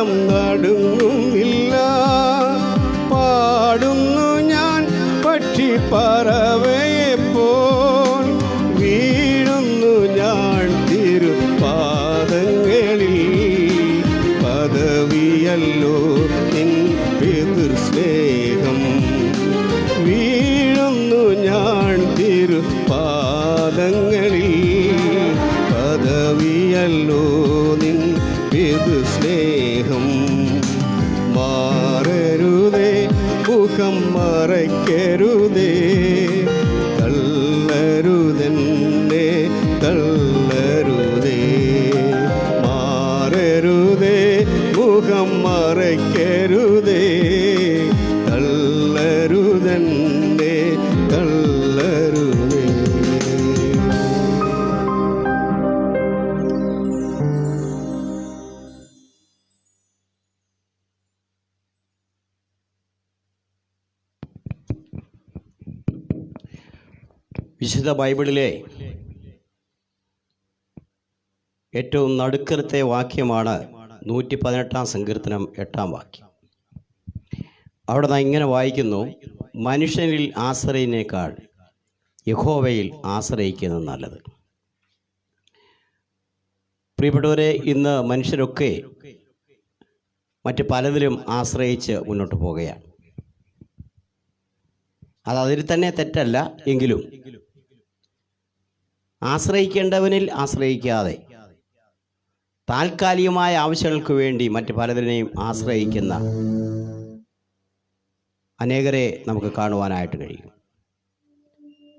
മനം നടുങ്ങുന്നില്ല. പാടുന്നു ഞാൻ പക്ഷിപ്പറവയെപ്പോൾ, വീഴുന്നു ഞാൻ തിരുപാദങ്ങളിൽ. പദവിയല്ലോ നിൻ പിതൃസ്നേഹം, വീഴുന്നു ഞാൻ തിരുപാദങ്ങളിൽ. പദവിയല്ലോ നിൻ പിതൃസ്നേഹം. മാറരുതേ, മുഖം മറയ്ക്കരുതേ, തള്ളരുതെന്നെ തള്ളരുതേ. മാറരുതേ, മുഖം മറയ്ക്കരുതേ, തള്ളരുതെന്നെ തള്ളരുതേ. വിശുദ്ധ ബൈബിളിലെ ഏറ്റവും നടുക്കരത്തെ വാക്യമാണ് 118 സങ്കീർത്തനം 8 വാക്യം. അവിടെ നാം ഇങ്ങനെ വായിക്കുന്നു: മനുഷ്യനിൽ ആശ്രയിനേക്കാൾ യഹോവയിൽ ആശ്രയിക്കുന്നത് നല്ലത്. പ്രിയപ്പെട്ടവരെ, ഇന്ന് മനുഷ്യരൊക്കെ മറ്റ് പലതിലും ആശ്രയിച്ച് മുന്നോട്ട് പോകുകയാണ്. അതിൽ തന്നെ തെറ്റല്ല, എങ്കിലും ആശ്രയിക്കേണ്ടവനിൽ ആശ്രയിക്കാതെ താൽക്കാലികമായ ആവശ്യങ്ങൾക്ക് വേണ്ടി മറ്റ് പലതിനെയും ആശ്രയിക്കുന്ന അനേകരെ നമുക്ക് കാണുവാനായിട്ട് കഴിയും.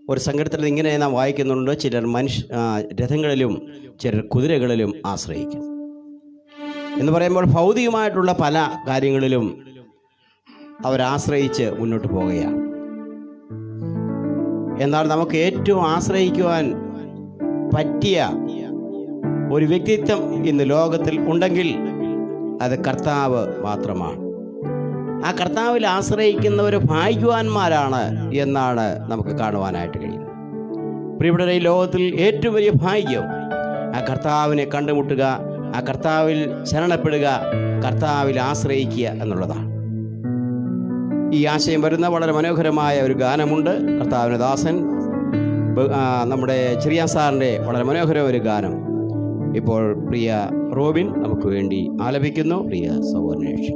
ഒരു സങ്കീർത്തനത്തിൽ ഇങ്ങനെ നാം വായിക്കുന്നുണ്ട്: ചിലർ രഥങ്ങളിലും ചിലർ കുതിരകളിലും ആശ്രയിക്കും എന്ന് പറയുമ്പോൾ ഭൗതികമായിട്ടുള്ള പല കാര്യങ്ങളിലും അവരാശ്രയിച്ച് മുന്നോട്ട് പോകുകയാണ്. എന്നാൽ നമുക്ക് ഏറ്റവും ആശ്രയിക്കുവാൻ പറ്റിയ ഒരു വ്യക്തിത്വം ഇന്ന് ലോകത്തിൽ ഉണ്ടെങ്കിൽ അത് കർത്താവ് മാത്രമാണ്. ആ കർത്താവിൽ ആശ്രയിക്കുന്നവർ ഭാഗ്യവാന്മാരാണ് എന്നാണ് നമുക്ക് കാണുവാനായിട്ട് കഴിയുന്നത്. പ്രിയപ്പെട്ടവരെ, ഈ ലോകത്തിൽ ഏറ്റവും വലിയ ഭാഗ്യം ആ കർത്താവിനെ കണ്ടുമുട്ടുക, ആ കർത്താവിൽ ശരണപ്പെടുക, കർത്താവിൽ ആശ്രയിക്കുക എന്നുള്ളതാണ്. ഈ ആശയം വരുന്ന വളരെ മനോഹരമായ ഒരു ഗാനമുണ്ട്. കർത്താവിൻ്റെ ദാസൻ നമ്മുടെ ചെറിയ സാറിൻ്റെ വളരെ മനോഹരമായ ഒരു ഗാനം ഇപ്പോൾ പ്രിയ റോബിൻ നമുക്ക് വേണ്ടി ആലപിക്കുന്നു. പ്രിയ സൗവർണേഷ്.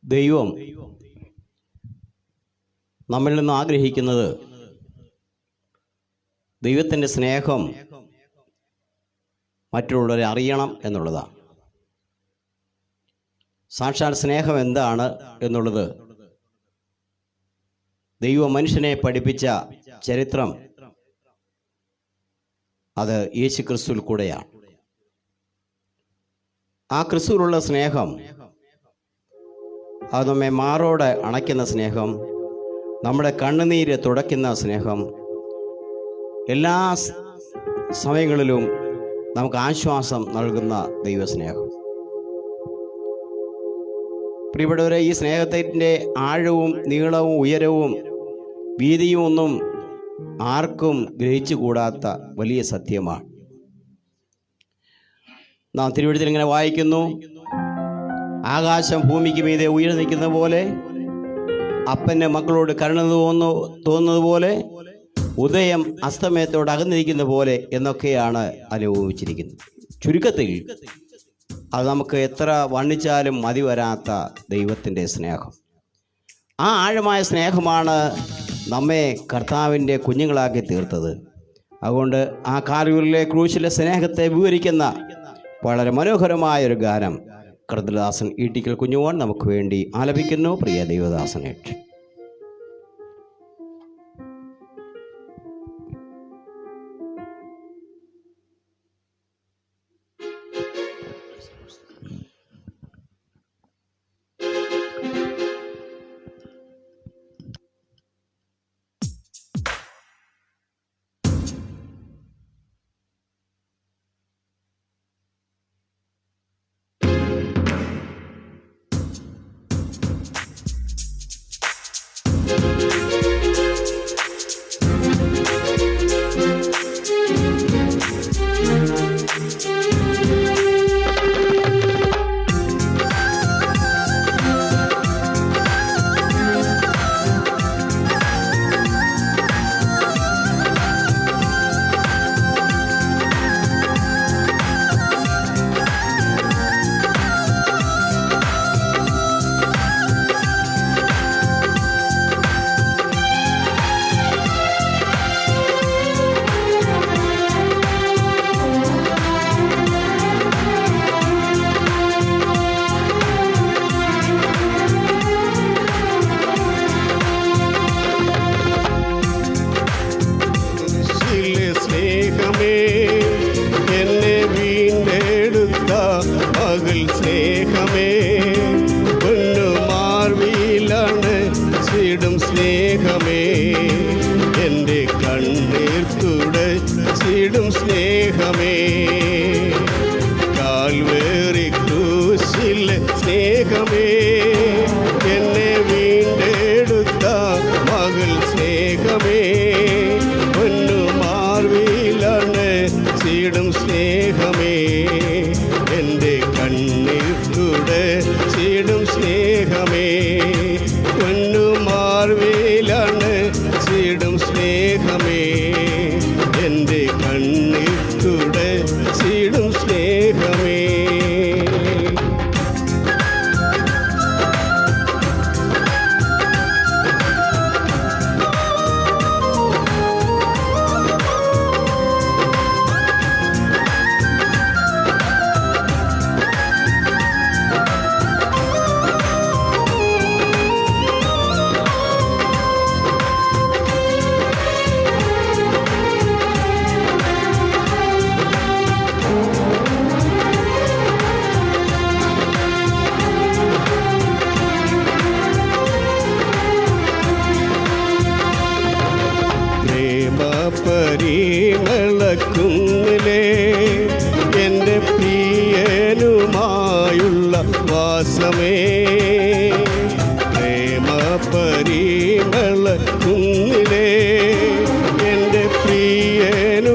ദൈവം നമ്മളിൽ നിന്ന് ആഗ്രഹിക്കുന്നത് ദൈവത്തിൻ്റെ സ്നേഹം മറ്റുള്ളവരെ അറിയണം എന്നുള്ളതാണ്. സാക്ഷാൽ സ്നേഹം എന്താണ് എന്നുള്ളത് ദൈവം മനുഷ്യനെ പഠിപ്പിച്ച ചരിത്രം അത് യേശു ക്രിസ്തുവിൽ കൂടെയാണ്. ആ ക്രിസ്തുവിലുള്ള സ്നേഹം അത് നമ്മെ മാറോടെ അണയ്ക്കുന്ന സ്നേഹം, നമ്മുടെ കണ്ണുനീര് തുടയ്ക്കുന്ന സ്നേഹം, എല്ലാ സമയങ്ങളിലും നമുക്ക് ആശ്വാസം നൽകുന്ന ദൈവസ്നേഹം. പ്രിയപ്പെട്ടവരെ, ഈ സ്നേഹത്തിൻ്റെ ആഴവും നീളവും ഉയരവും വീതിയും ഒന്നും ആർക്കും ഗ്രഹിച്ചു കൂടാത്ത വലിയ സത്യമാണ്. നാം തിരുവെഴുത്തിൽ ഇങ്ങനെ വായിക്കുന്നു, ആകാശം ഭൂമിക്ക് മീതെ ഉയർന്നിരിക്കുന്ന പോലെ, അപ്പൻ്റെ മക്കളോട് കരുണ തോന്നുന്നത് പോലെ, ഉദയം അസ്തമയത്തോട് അകന്നിരിക്കുന്ന പോലെ എന്നൊക്കെയാണ് അനുഭവിച്ചിരിക്കുന്നത്. ചുരുക്കത്തിൽ അത് നമുക്ക് എത്ര വർണ്ണിച്ചാലും മതി വരാത്ത ദൈവത്തിൻ്റെ സ്നേഹം. ആ ആഴമായ സ്നേഹമാണ് നമ്മെ കർത്താവിൻ്റെ കുഞ്ഞുങ്ങളാക്കി തീർത്തത്. അതുകൊണ്ട് ആ കാൽവരിയിലെ ക്രൂശിലെ സ്നേഹത്തെ വിവരിക്കുന്ന വളരെ മനോഹരമായൊരു ഗാനം കർത്തൃദാസൻ ഈട്ടിക്കൽ കുഞ്ഞുമോൻ നമുക്ക് വേണ്ടി ആലപിക്കുന്നു. പ്രിയ ദൈവദാസനെ. സ്നേഹമേ പൊന്നുമാർവിലാണ് ചീടും സ്നേഹമേ എൻ്റെ കണ്ണീർ തുടച്ചിടും സ്നേഹമേ കാൽവേറി ക്രൂശിലെ സ്നേഹമേ എന്നെ വീണ്ടെടുത്ത മകൾ സ്നേഹമേ പൊന്നുമാർവിലാണ് ചീടും സ്നേഹമേ എൻ്റെ കണ്ണീർ തുടച്ചിടും സ്നേഹമേ പൊന്നുമാർവിലാണ് ചീടും സ്നേഹമേ എൻ്റെ കണ്ണീർ തുടച്ചിടും സ്നേഹമേ പരിമളക്കുന്നിലേ എൻ്റെ പ്രിയനുമായുള്ള വാസമേ പ്രേമ പരിമളക്കുന്നിലേ എൻ്റെ പ്രിയനുമായുള്ള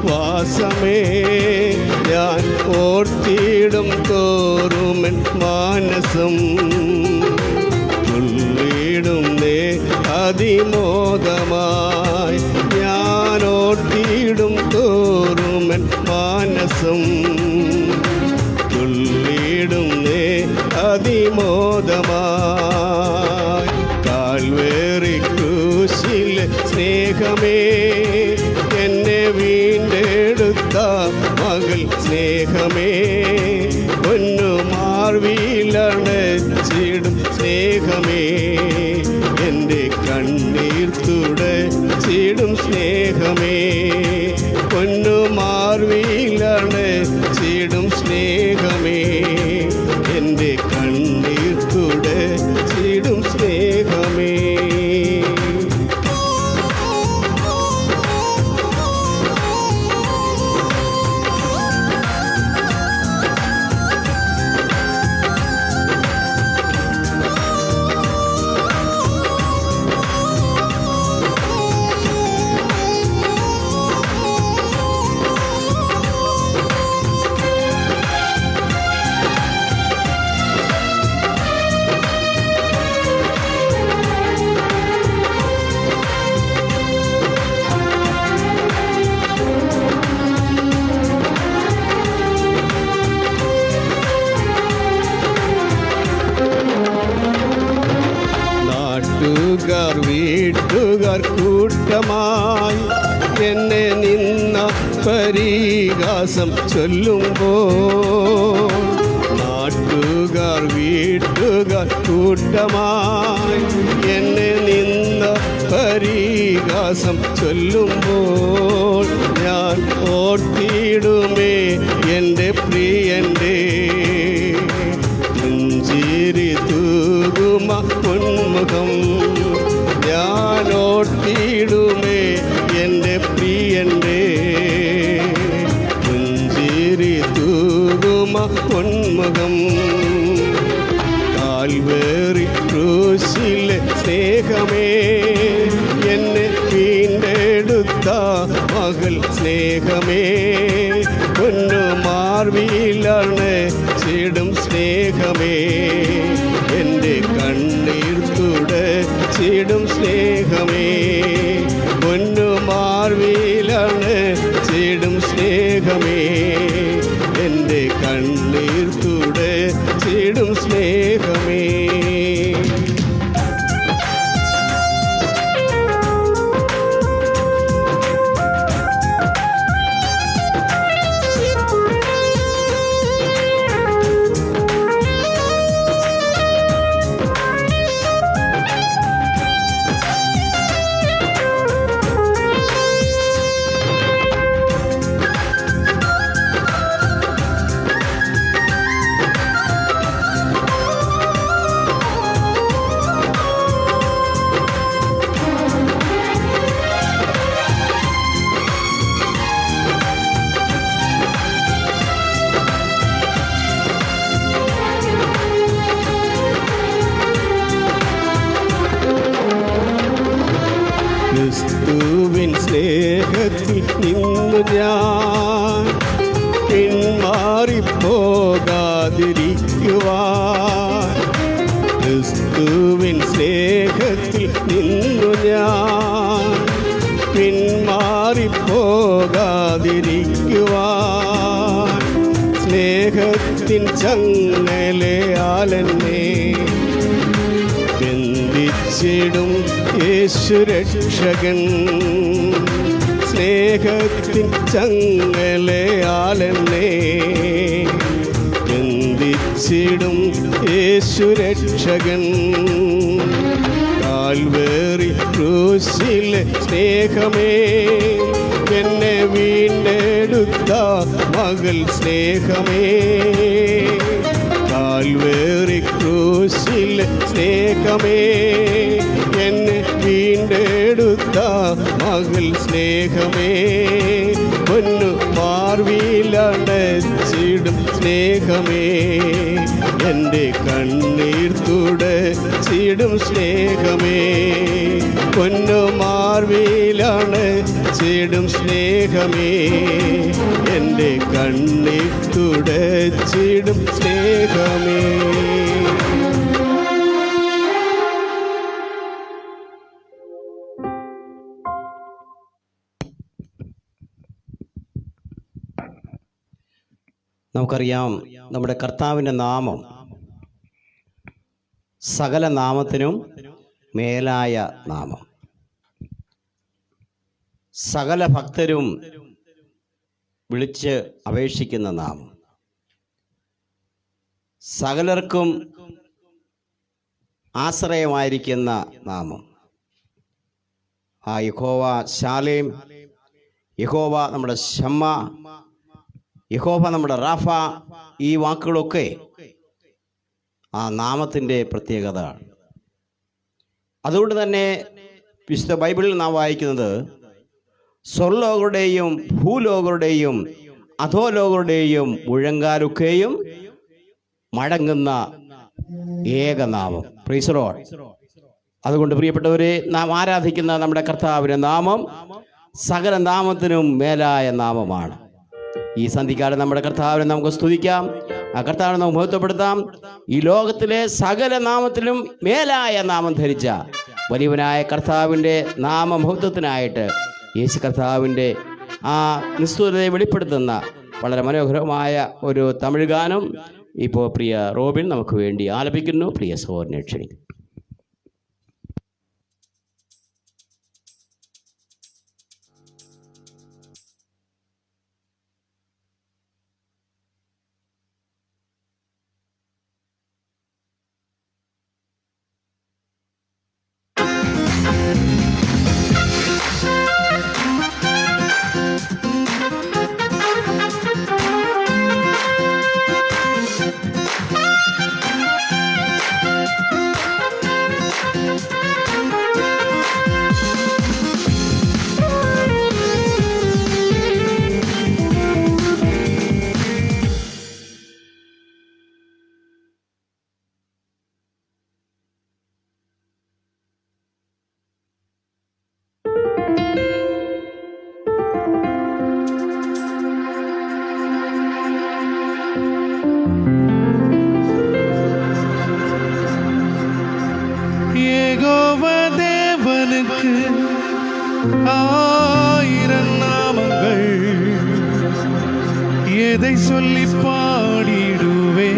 വാസമേ ഞാൻ ഓർത്തിടും തോറുമെൻ മാനസം തുള്ളിടുന്നേ അതിമോദമായി ഞാൻ ഓർത്തിടും തോറുമെൻ മാനസം തുള്ളിടുന്നേ അതിമോദമായി കാൽവേറി ക്രൂശിലെ സ്നേഹമേ എന്നെ വീണ്ടെടുത്ത മകൾ സ്നേഹമേ പൊന്നുമാർവിലാണ് ചീടും സ്നേഹമേ എൻ്റെ കണ്ണീർ തുടച്ചിടും സ്നേഹമേ പൊന്നുമാർവിലാണ് ചീടും സ്നേഹമേ എൻ്റെ കണ്ണീർ തുടച്ചിടും സ്നേഹമേ വീട്ടുകാർ കൂട്ടമായി എന്നെ നിന്ന പരിഹാസം ചൊല്ലുമ്പോൾ നാട്ടുകാർ വീട്ടുകാർ കൂട്ടമായി എന്നെ നിന്ന പരിഹാസം ചൊല്ലുമ്പോൾ ഞാൻ ഓർത്തിടുമേ എൻ്റെ പ്രിയൻ്റെ പുഞ്ചിരി തൂകുമ പൊന്മുഖം ഞാൻ ഓർത്തിടുമേ എൻ്റെ പ്രിയൻ്റെ പുഞ്ചിരി തൂകുമ പൊന്മുഖം കാൽവേറി ക്രൂശിലെ സ്നേഹമേ എന്നെ വീണ്ടെടുത്ത മകൾ സ്നേഹമേ പൊന്നുമാർവിലാണ് ചീടും സ്നേഹമേ എൻ്റെ കണ്ണീർ തുടച്ചിടും സ്നേഹമേ പൊന്നുമാർവിലാണ് ചീടും സ്നേഹമേ എൻ്റെ കണ്ണീർ തുടച്ചിടും സ്നേഹമേ സ്നേഹത്തിൽ നിന്നു ഞാൻ പിന്മാറിപ്പോകാതിരിക്കുവാൻ. ക്രിസ്തുവിൻ സ്നേഹത്തിൽ നിന്നു ഞാൻ പിന്മാറിപ്പോകാതിരിക്കുവാൻ. സ്നേഹത്തിൻ ചങ്ങലയാലെന്നെ ബന്ധിച്ചിടും യേശു രക്ഷകൻ. സ്നേഹത്തിൻ ചങ്ങലയാലെന്നെ ബന്ധിച്ചിടും യേശു രക്ഷകൻ. കാൽവേറി ക്രൂശിലെ സ്നേഹമേ, എന്നെ വീണ്ടെടുത്ത മകൾ സ്നേഹമേ. കാൽവേറി ക്രൂശിലെ സ്നേഹമേ, എന്നെ വീണ്ടെടുത്ത മകൾ സ്നേഹമേ. പൊന്നു മാർവിലടച്ചിടും സ്നേഹമേ, എൻ്റെ കണ്ണീർ തുടച്ചിടും സ്നേഹമേ. പൊന്നു മാർവിലടച്ചിടും സ്നേഹമേ, എൻ്റെ കണ്ണീർ തുടച്ചിടും സ്നേഹമേ. നമുക്കറിയാം, നമ്മുടെ കർത്താവിൻ്റെ നാമം സകല നാമത്തിനും മേലായ നാമം. സകല ഭക്തരും വിളിച്ച് അപേക്ഷിക്കുന്ന നാമം. സകലർക്കും ആശ്രയമായിരിക്കുന്ന നാമം. ആ യഹോവ ശാലേം, യഹോവ നമ്മുടെ ശമ്മ, യഹോവ നമ്മുടെ റാഫ, ഈ വാക്കുകളൊക്കെ ആ നാമത്തിൻ്റെ പ്രത്യേകത. അതുകൊണ്ട് തന്നെ വിശുദ്ധ ബൈബിളിൽ നാം വായിക്കുന്നത് സ്വർലോകരുടെയും ഭൂലോകരുടെയും അധോലോകരുടെയും മുഴങ്കാലൊക്കെയും മടങ്ങുന്ന ഏകനാമം. Praise the Lord. അതുകൊണ്ട് പ്രിയപ്പെട്ടവരെ, നാം ആരാധിക്കുന്ന നമ്മുടെ കർത്താവിൻ്റെ നാമം സകല നാമത്തിനും മേലായ നാമമാണ്. ഈ സന്ധിക്കാലം നമ്മുടെ കർത്താവിനെ നമുക്ക് സ്തുതിക്കാം, ആ കർത്താവിനെ നമുക്ക് മഹത്വപ്പെടുത്താം. ഈ ലോകത്തിലെ സകല നാമത്തിലും മേലായ നാമം ധരിച്ച വലിയവനായ കർത്താവിൻ്റെ നാമമഹത്വത്തിനായിട്ട് യേശു കർത്താവിൻ്റെ ആ നിസ്തുലതയെ വെളിപ്പെടുത്തുന്ന വളരെ മനോഹരമായ ഒരു തമിഴ് ഗാനം ഇപ്പോൾ പ്രിയ റോബിൻ നമുക്ക് വേണ്ടി ആലപിക്കുന്നു. പ്രിയ സഹോദരനെ ക്ഷണിക്കുന്നു. ஆயிரம் நாமங்கள் எதை சொல்லி பாடிடுவே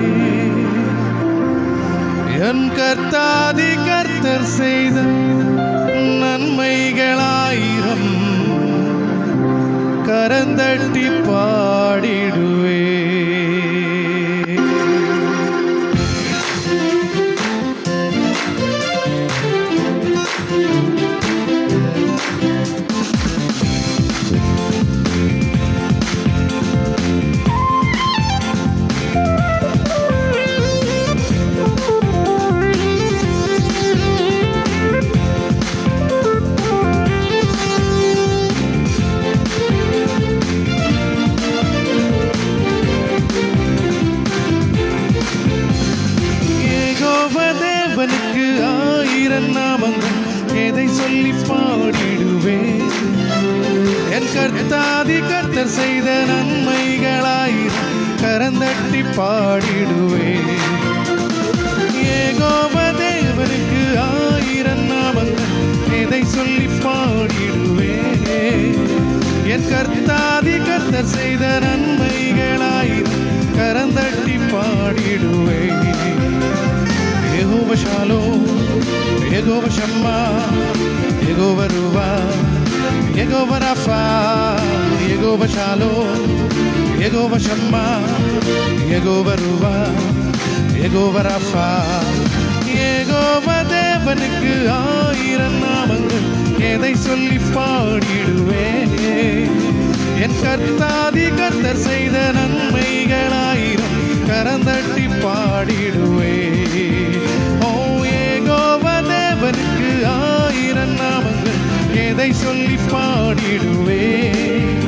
என் கர்த்தாதி கர்த்தர் செய்த நன்மைகளாயிரம் கரந்தட்டி பாடிடுவே கர்த்தாதி கர்த்தர் செய்த நன்மைகளாயிரம் கரந்தட்டி பாடிடுவேன். யெகோவா தேவனுக்கு 1000 நாமங்கள் எதை சொல்லி பாடிடுவேன். என் கர்த்தாதி கர்த்தர் செய்த நன்மைகளாயிரம் கரந்தட்டி பாடிடுவேன். Jehovah Shalom, Jehovah Shammah, Jehovah Ruah, Jehovah Rapha, Jehovah Shalom, Jehovah Shammah, Jehovah Ruah, Jehovah Rapha. Jehovah தேவனுக்கு 1000 நாமங்கள் எதை சொல்லி பாடிடுவேன். என் கர்த்தாதி கர்த்தர் செய்த நன்மைகளாயிரம் கரந்தட்டி பாடிடுவேன். ஓ யெகோவா தேவனுக்கு 1000 நாமங்கள் எதை சொல்லி பாடிடுவேன்.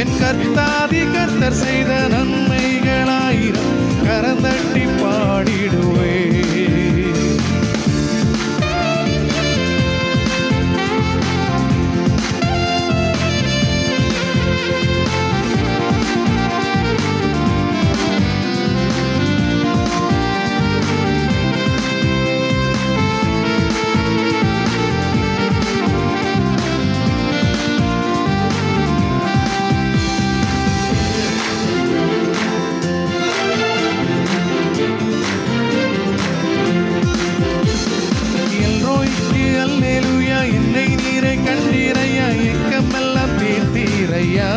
என் கர்த்தாதி கர்த்தர் செய்த நன்மைகளாயிரம் கரந்தட்டி பாடிடுவேன். அல்லேலூயா, என்னை நீரை கண்டீரையா, எக்கமெல்லாம் தீர்த்தீரையா.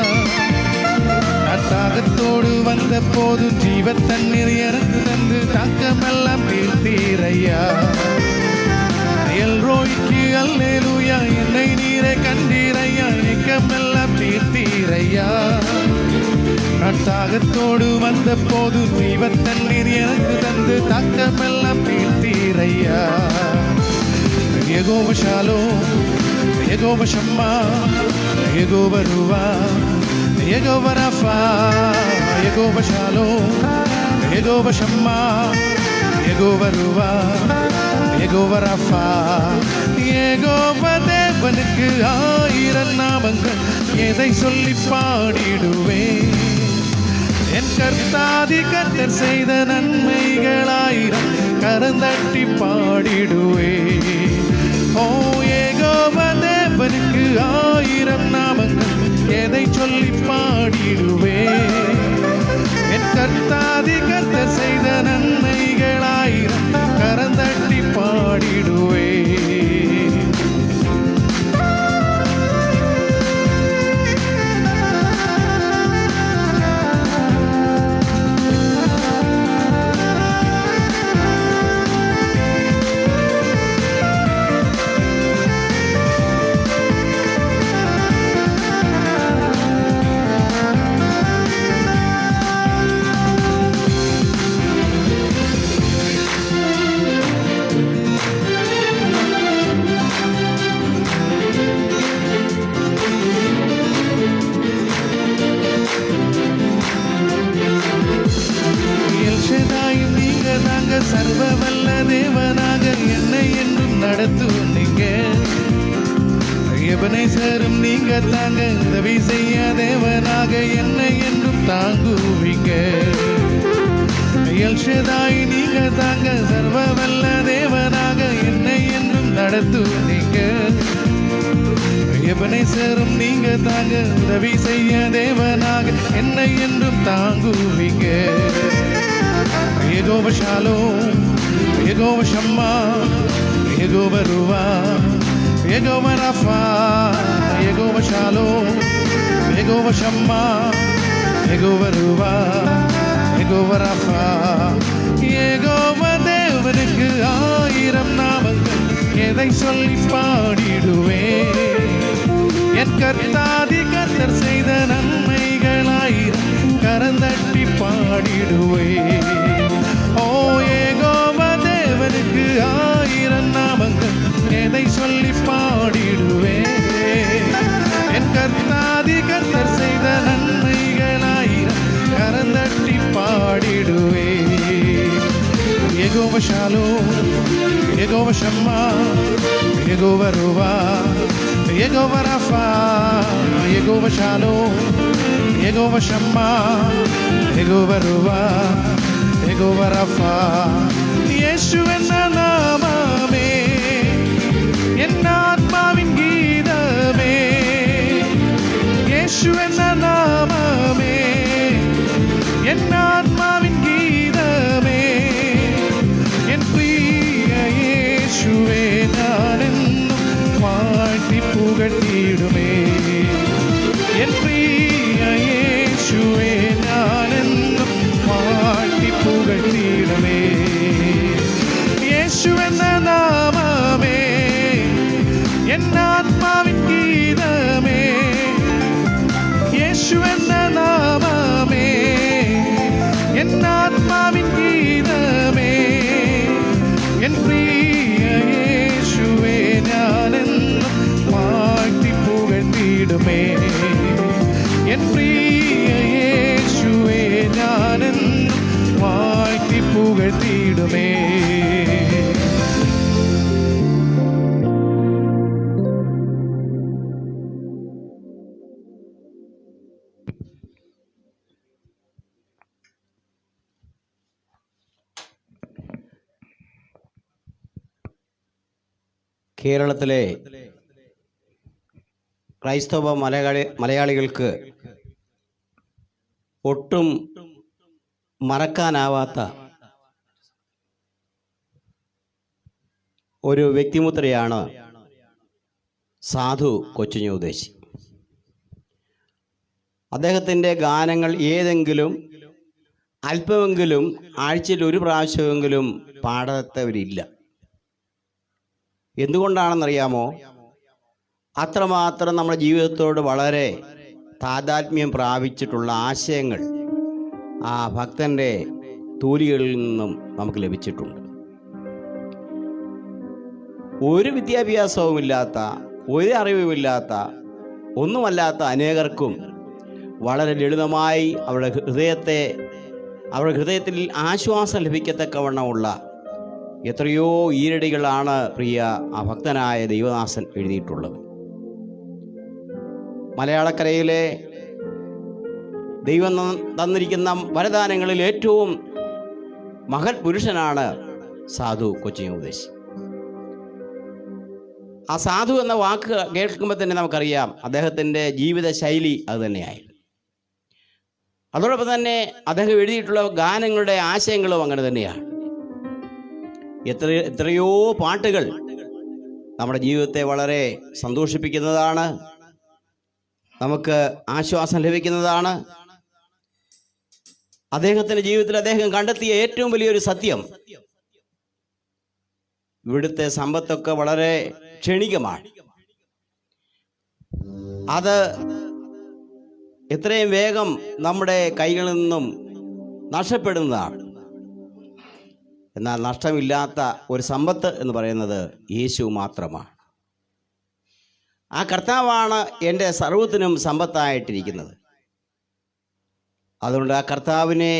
நான் தாகத்தோடு வந்த போதும் ஜீவ தண்ணீர் எனக்கு தந்து தாக்கமெல்லாம் தீர்த்தீரையா. எல்ரோய்க்கு அல்லேலூயா, என்னை நீரை கண்டீரையா, எக்கமெல்லாம் தீர்த்தீரையா. நான் தாகத்தோடு வந்த போது ஜீவ தண்ணீர் எனக்கு தந்து தாக்கமெல்லாம் தீர்த்தீரையா. Jehovah Shalom, Jehovah Shammah, Jehovah Ruah, Jehovah Rapha, Jehovah Shalom, Jehovah Shammah, Jehovah Ruah, Jehovah Rapha. Jehovah தேவனுக்கு 1000 நாமங்கள் எதை சொல்லி பாடிடுவேன். என் கர்த்தாதி கர்த்தர் செய்த நன்மைகளாயிரம் கரந்தட்டி பாடிடுவேன். ஓ யெகோவா தேவனுக்கு 1000 நாமங்கள் எதை சொல்லி பாடிடுவேன். என் கர்த்தாதி கர்த்தர் செய்த நன்மைகளாயிரம் கரந்தட்டி பாடிடுவேன். சர்வ வல்ல தேவனாக என்னை என்றும் நடத்துவீங்க. எபனேசரும் நீங்க தாங்க, உதவி செய்ய தேவனாக என்னை என்றும் தாங்குவீங்க. எல்ஷதாய் நீங்க தாங்க, சர்வ வல்ல தேவனாக என்னை என்றும் நடத்துவீங்க. எபனேசரும் நீங்க தாங்க, உதவி செய்ய தேவனாக என்னை என்றும் தாங்குவீங்க. Jehovah Shalom, Jehovah Shammah, Jehovah Ruah, Jehovah Rapha, Jehovah Shalom, Jehovah Shammah, Jehovah Ruah, Jehovah Rapha. Jehovah தேவனுக்கு 1000 நாமங்கள் எதை சொல்லி பாடிடுவேன். என் கர்த்தாதி கர்த்தர் செய்த நன்மைகளாயிரம் கரந்தட்டி பாடிடுவேன். ஓ யெகோவா தேவனுக்கு 1000 நாமங்கள் எதை சொல்லி பாடிடுவேன். என் கர்த்தாதி கர்த்தர் செய்த நன்மைகளாயிரம் கரந்தட்டி பாடிடுவேன். Jehovah Shalom, Jehovah Shammah, Jehovah Ruah, Jehovah Rapha, Jehovah Shalom, Jehovah Shammah, Jehovah Ruah, Jehovah Rapha. യേശു എന്ന നാമമേ എന്നാത്മാവിൻ ഗീതമേ, യേശു എന്ന നാമമേ എന്നാത്മാവിൻ ഗീതമേ, എൻ പ്രിയ യേശുവേ ഞാനെന്നും വാഴ്ത്തി പുകഴ്ത്തിയിടുമേ, എൻ പ്രിയ യേശുവേ ഞാനെന്നും വാഴ്ത്തി പുകഴ്ത്തിയിടുമേ. യേശു എന്ന നാമമേ എന്നാത്മാവിൻ ഗീതമേ, യേശു എന്ന നാമമേ എന്നാത്മാവിൻ ഗീതമേ, എൻ പ്രിയ യേശുവേ ഞാനെന്നും വാഴ്ത്തി പുകഴ്ത്തിയിടുമേ, എൻ പ്രിയ യേശുവേ ഞാനെന്നും വാഴ്ത്തി പുകഴ്ത്തിയിടുമേ. കേരളത്തിലെ ക്രൈസ്തവ മലയാളികൾക്ക് ഒട്ടും മറക്കാനാവാത്ത ഒരു വ്യക്തിമുദ്രയാണ് സാധു കൊച്ചുഞ്ഞുദേശി. അദ്ദേഹത്തിൻ്റെ ഗാനങ്ങൾ ഏതെങ്കിലും അല്പമെങ്കിലും ആഴ്ചയിൽ ഒരു പ്രാവശ്യമെങ്കിലും പാടാത്തവരില്ല. എന്തുകൊണ്ടാണെന്നറിയാമോ? അത്രമാത്രം നമ്മുടെ ജീവിതത്തോട് വളരെ താതാത്മ്യം പ്രാപിച്ചിട്ടുള്ള ആശയങ്ങൾ ആ ഭക്തൻ്റെ തൂലികളിൽ നിന്നും നമുക്ക് ലഭിച്ചിട്ടുണ്ട്. ഒരു വിദ്യാഭ്യാസവുമില്ലാത്ത, ഒരു അറിവുമില്ലാത്ത, ഒന്നുമല്ലാത്ത അനേകർക്കും വളരെ ലളിതമായി അവരുടെ ഹൃദയത്തിൽ ആശ്വാസം ലഭിക്കത്തക്കവണ്ണമുള്ള എത്രയോ ഈരടികളാണ് പ്രിയ ആ ഭക്തനായ ദൈവദാസൻ എഴുതിയിട്ടുള്ളത്. മലയാളക്കരയിലെ ദൈവം തന്നിരിക്കുന്ന വരദാനങ്ങളിൽ ഏറ്റവും മഹത് പുരുഷനാണ് സാധു കൊച്ചുഞ്ഞുദേശി. ആ സാധു എന്ന വാക്ക് കേൾക്കുമ്പോൾ തന്നെ നമുക്കറിയാം അദ്ദേഹത്തിൻ്റെ ജീവിത ശൈലി അത് തന്നെയായിരുന്നു. അതോടൊപ്പം തന്നെ അദ്ദേഹം എഴുതിയിട്ടുള്ള ഗാനങ്ങളുടെ ആശയങ്ങളും അങ്ങനെ തന്നെയാണ്. എത്രയോ പാട്ടുകൾ നമ്മുടെ ജീവിതത്തെ വളരെ സന്തോഷിപ്പിക്കുന്നതാണ്, നമുക്ക് ആശ്വാസം ലഭിക്കുന്നതാണ്. അദ്ദേഹത്തിൻ്റെ ജീവിതത്തിൽ അദ്ദേഹം കണ്ടെത്തിയ ഏറ്റവും വലിയൊരു സത്യം, ഇവിടുത്തെ സമ്പത്തൊക്കെ വളരെ ക്ഷണികമാണ്, അത് എത്രയും വേഗം നമ്മുടെ കൈകളിൽ നിന്നും നഷ്ടപ്പെടുന്നതാണ്. എന്നാൽ നഷ്ടമില്ലാത്ത ഒരു സമ്പത്ത് എന്ന് പറയുന്നത് യേശു മാത്രമാണ്. ആ കർത്താവാണ് എൻ്റെ സർവ്വത്തിനും സമ്പത്തായിട്ടിരിക്കുന്നത്. അതുകൊണ്ട് ആ കർത്താവിനെ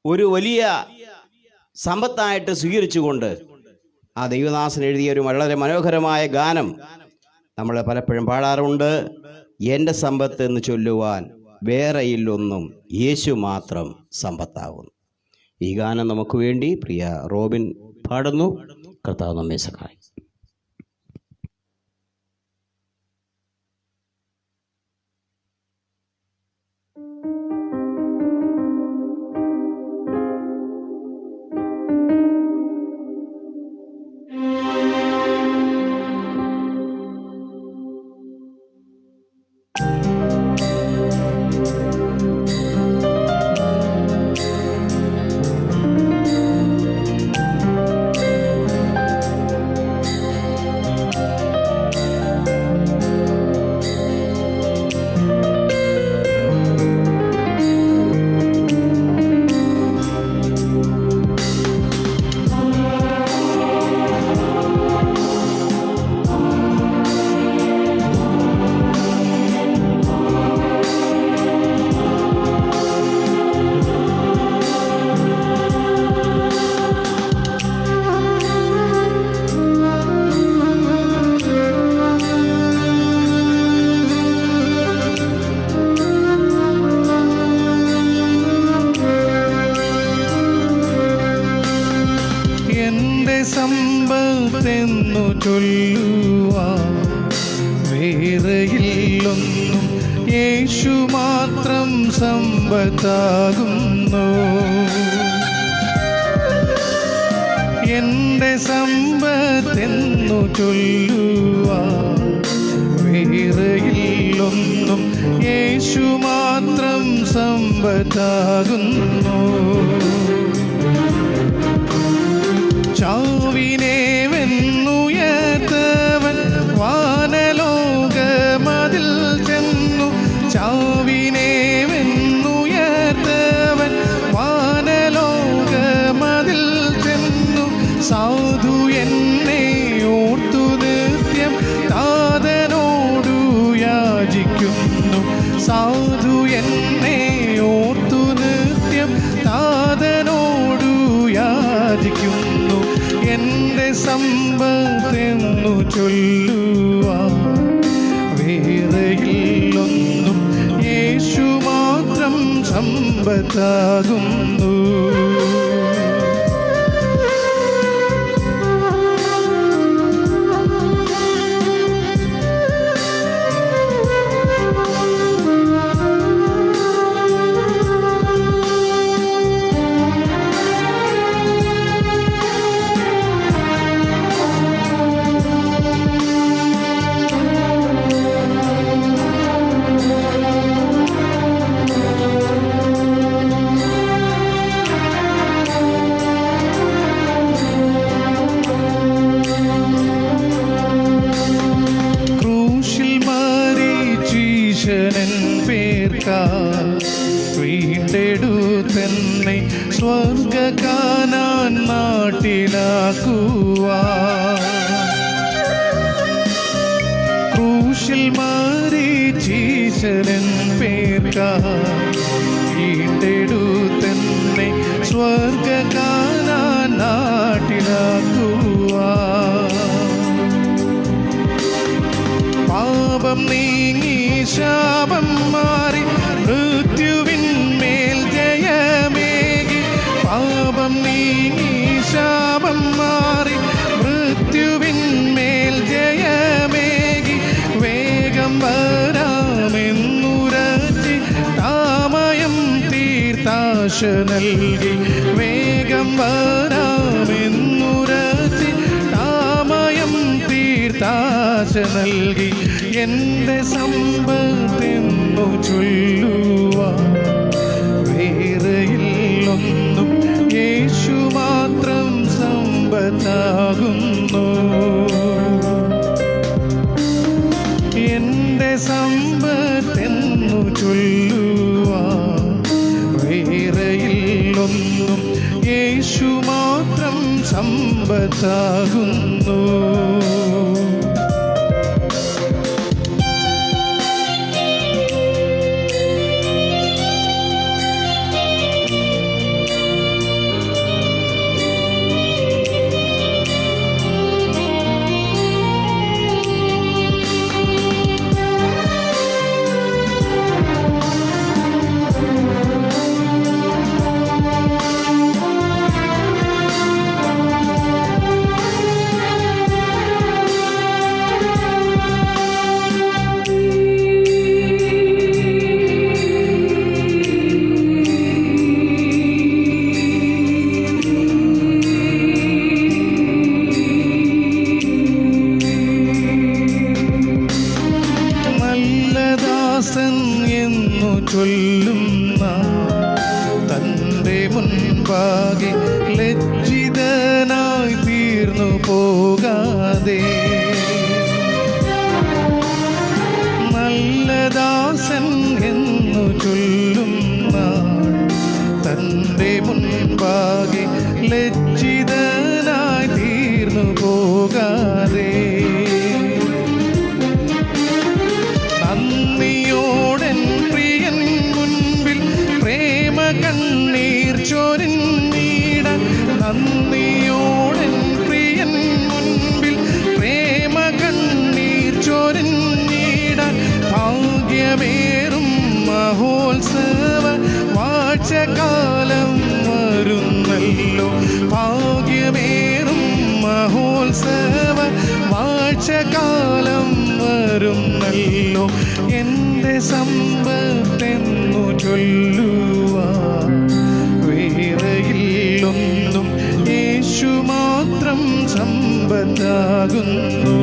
ഒരു വലിയ സമ്പത്തായിട്ട് സ്വീകരിച്ചുകൊണ്ട് ആ ദൈവദാസൻ എഴുതിയ ഒരു വളരെ മനോഹരമായ ഗാനം നമ്മൾ പലപ്പോഴും പാടാറുണ്ട്. എൻ്റെ സമ്പത്ത് എന്ന് ചൊല്ലുവാൻ വേറെയില്ലൊന്നും, യേശു മാത്രം സമ്പത്താകുന്നു. ഈ ഗാനം നമുക്ക് വേണ്ടി പ്രിയ റോബിൻ പാടുന്നു. കർത്താവ് നമ്മെ സഹായിക്കും. ചൊല്ലുവാൻ വേറെയില്ലൊന്നും, യേശു മാത്രം സമ്പത്താകുന്നു. എൻ്റെ സമ്പത്തെന്നു ചൊല്ലുവാൻ വേറെയില്ലൊന്നും, യേശു മാത്രം സമ്പത്താകുന്നു. ചാവിനെ വെന്നുയർത്തവൻ വാനലോകമതിൽ ചെന്നു. ചാവിനെ വെന്നുയർത്തവൻ വാനലോകമതിൽ ചെന്നു. സാധു എന്നെ ഓർത്തു നിത്യം താതനോടു യാചിക്കുന്നു. സാധു എന്നെ ഓർത്തു നിത്യം താതനോടു യാചിക്കുന്നു. എൻ്റെ സമ്പത്തെന്നു ചൊല്ലുവാൻ വേറെയില്ലൊന്നും, യേശു മാത്രം സമ്പത്താകുന്നു. വീണ്ടെടുത്തെന്നെ സ്വർഗ കാനാൻ നാട്ടിലാക്കുവാൻ. ക്രൂശിൽ മരിച്ചീശനൻ പേർക്കായി വീണ്ടെടുത്തെന്നെ സ്വർഗ കാനാൻ നാട്ടിലാക്കുവാൻ. പാപം നീങ്ങി ശാപം മാറി മൃത്യുവിന്മേൽ ജയമേകി. പാപം നീങ്ങി ശാപം മാറി മൃത്യുവിന്മേൽ ജയമേകി. വേഗം വരാമെന്നുരച്ചി താമയം തീർത്താശ നൽകി. വേഗം വരാമെന്നുരച്ചി താമയം തീർത്താശ നൽകി. എൻ്റെ സമ്പത്തെന്നു ചൊല്ലുവാൻ വേറെയില്ലൊന്നും, യേശു മാത്രം സമ്പത്താകുന്നു. എൻ്റെ സമ്പത്തെന്നു ചൊല്ലുവാൻ വേറെയില്ലൊന്നും, യേശു മാത്രം സമ്പത്താകുന്നു. എന്നു ചൊല്ലുന്ന തൻ്റെ മുൻപാകെ ലജ്ജിതനായി തീർന്നു പോകാതെ. നല്ല ദാസൻ എന്നു ചൊല്ലുന്ന തൻ്റെ മുൻപാകെ ലജ്ജിതനായി തീർന്നു പോകാതെ. നന്ദിയോടൻ പ്രിയൻ മുൻപിൽ പ്രേമ കണ്ണീർ ചൊരിഞ്ഞിടാൻ. നന്ദിയോടൻ പ്രിയൻ മുൻപിൽ പ്രേമ കണ്ണീർ ചൊരിഞ്ഞിടാൻ. ഭാഗ്യമേറും മഹോത്സവ വാഴ്ചകാലം വരുന്നല്ലോ. ഭാഗ്യമേറും മഹോത്സവ നാശകാലം വരുന്നല്ലോ എൻ്റെ സമ്പത്തെന്നു ചൊല്ലുവാൻ. വേറെയില്ലൊന്നും, യേശു മാത്രം സമ്പത്താകുന്നു.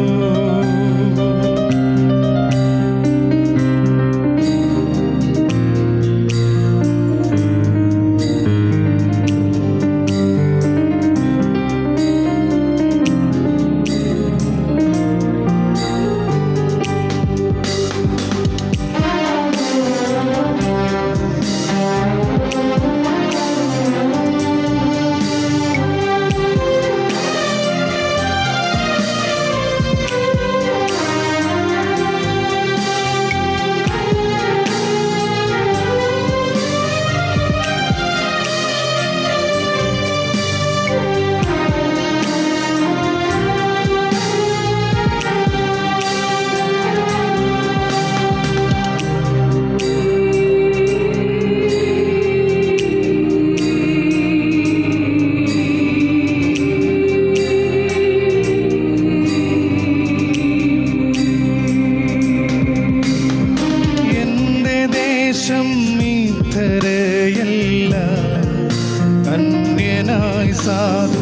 അന്യനായി സാധു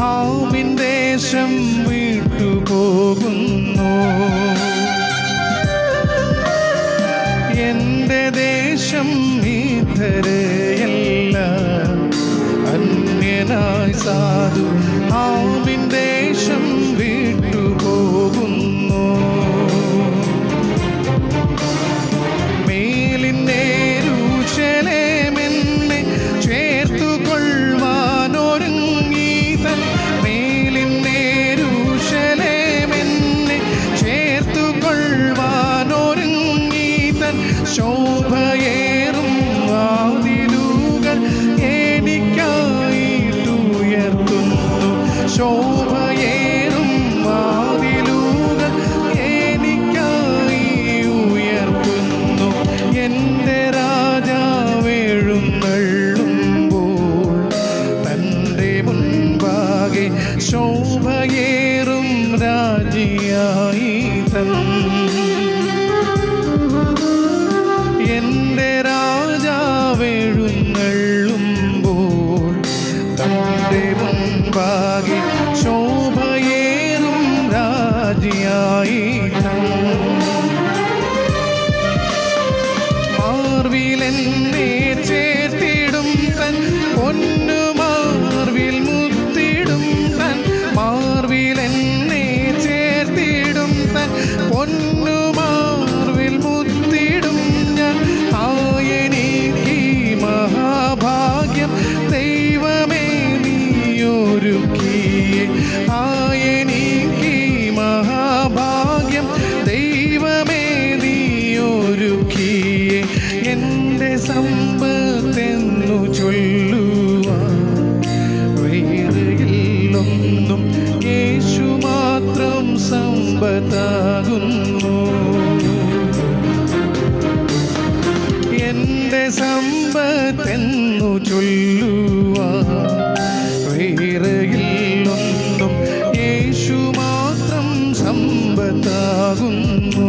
ഹാമിൻ ദേശം വിട്ടുപോകുന്നു. എൻ്റെ ദേശം ഇതരയല്ല. അന്യനായി സാധു ഹാമിൻ ദേശം വിട്ടുപോകുന്നു. മേലിന്നേരുശലേമെന്നെ ചേർത്തുകൊള്ളുവാനൊരുങ്ങീതൻ. മേലിന്നേരുശലേമെന്നെ ചേർത്തുകൊള്ളുവാനൊരുങ്ങീതൻ. ശോഭയേറും വാതിലുകൾ എനിക്കായിട്ടുയർത്തുന്നു. ശോഭയേറും വാതിലുകൾ എനിക്കായി ഉയർത്തുന്നു. എൻ്റെ രാജാവെഴുന്നള്ളുമ്പോൾ തൻ്റെ മുൻപാകെ ശോഭയേറും രാജിയായി തൻ. എൻ്റെ രാജാവെഴുന്നള്ളുമ്പോൾ തൻ്റെ മുൻപാകെ ശോഭയേറും രാജിയായി തൻ. മാർവിലെന്നെ ചേർത്തിടും തൻ, പൊന്നുമാർവിൽ മുത്തിടും തൻ. മാർവിലെന്നെ ചേർത്തിടും തൻ, പൊന്നുമാർവിൽ മുത്തിടും ഞാൻ. ആയെനിക്ക് മഹാഭാഗ്യം ദൈവമേ നീയൊരുക്കിയേ. ആയെനിക്ക് മഹാഭാഗ്യം ദൈവമേ നീയൊരുക്കിയേ. എൻ്റെ സമ്പത്തെന്നു ചൊല്ലുവാൻ വേറെയില്ലൊന്നും, യേശു മാത്രം സമ്പത്താകുന്നു. എൻ്റെ സമ്പത്തെന്നു ചൊല്ലുവാൻ വേറെയില്ലൊന്നും, യേശു മാത്രം സമ്പത്താകുന്നു.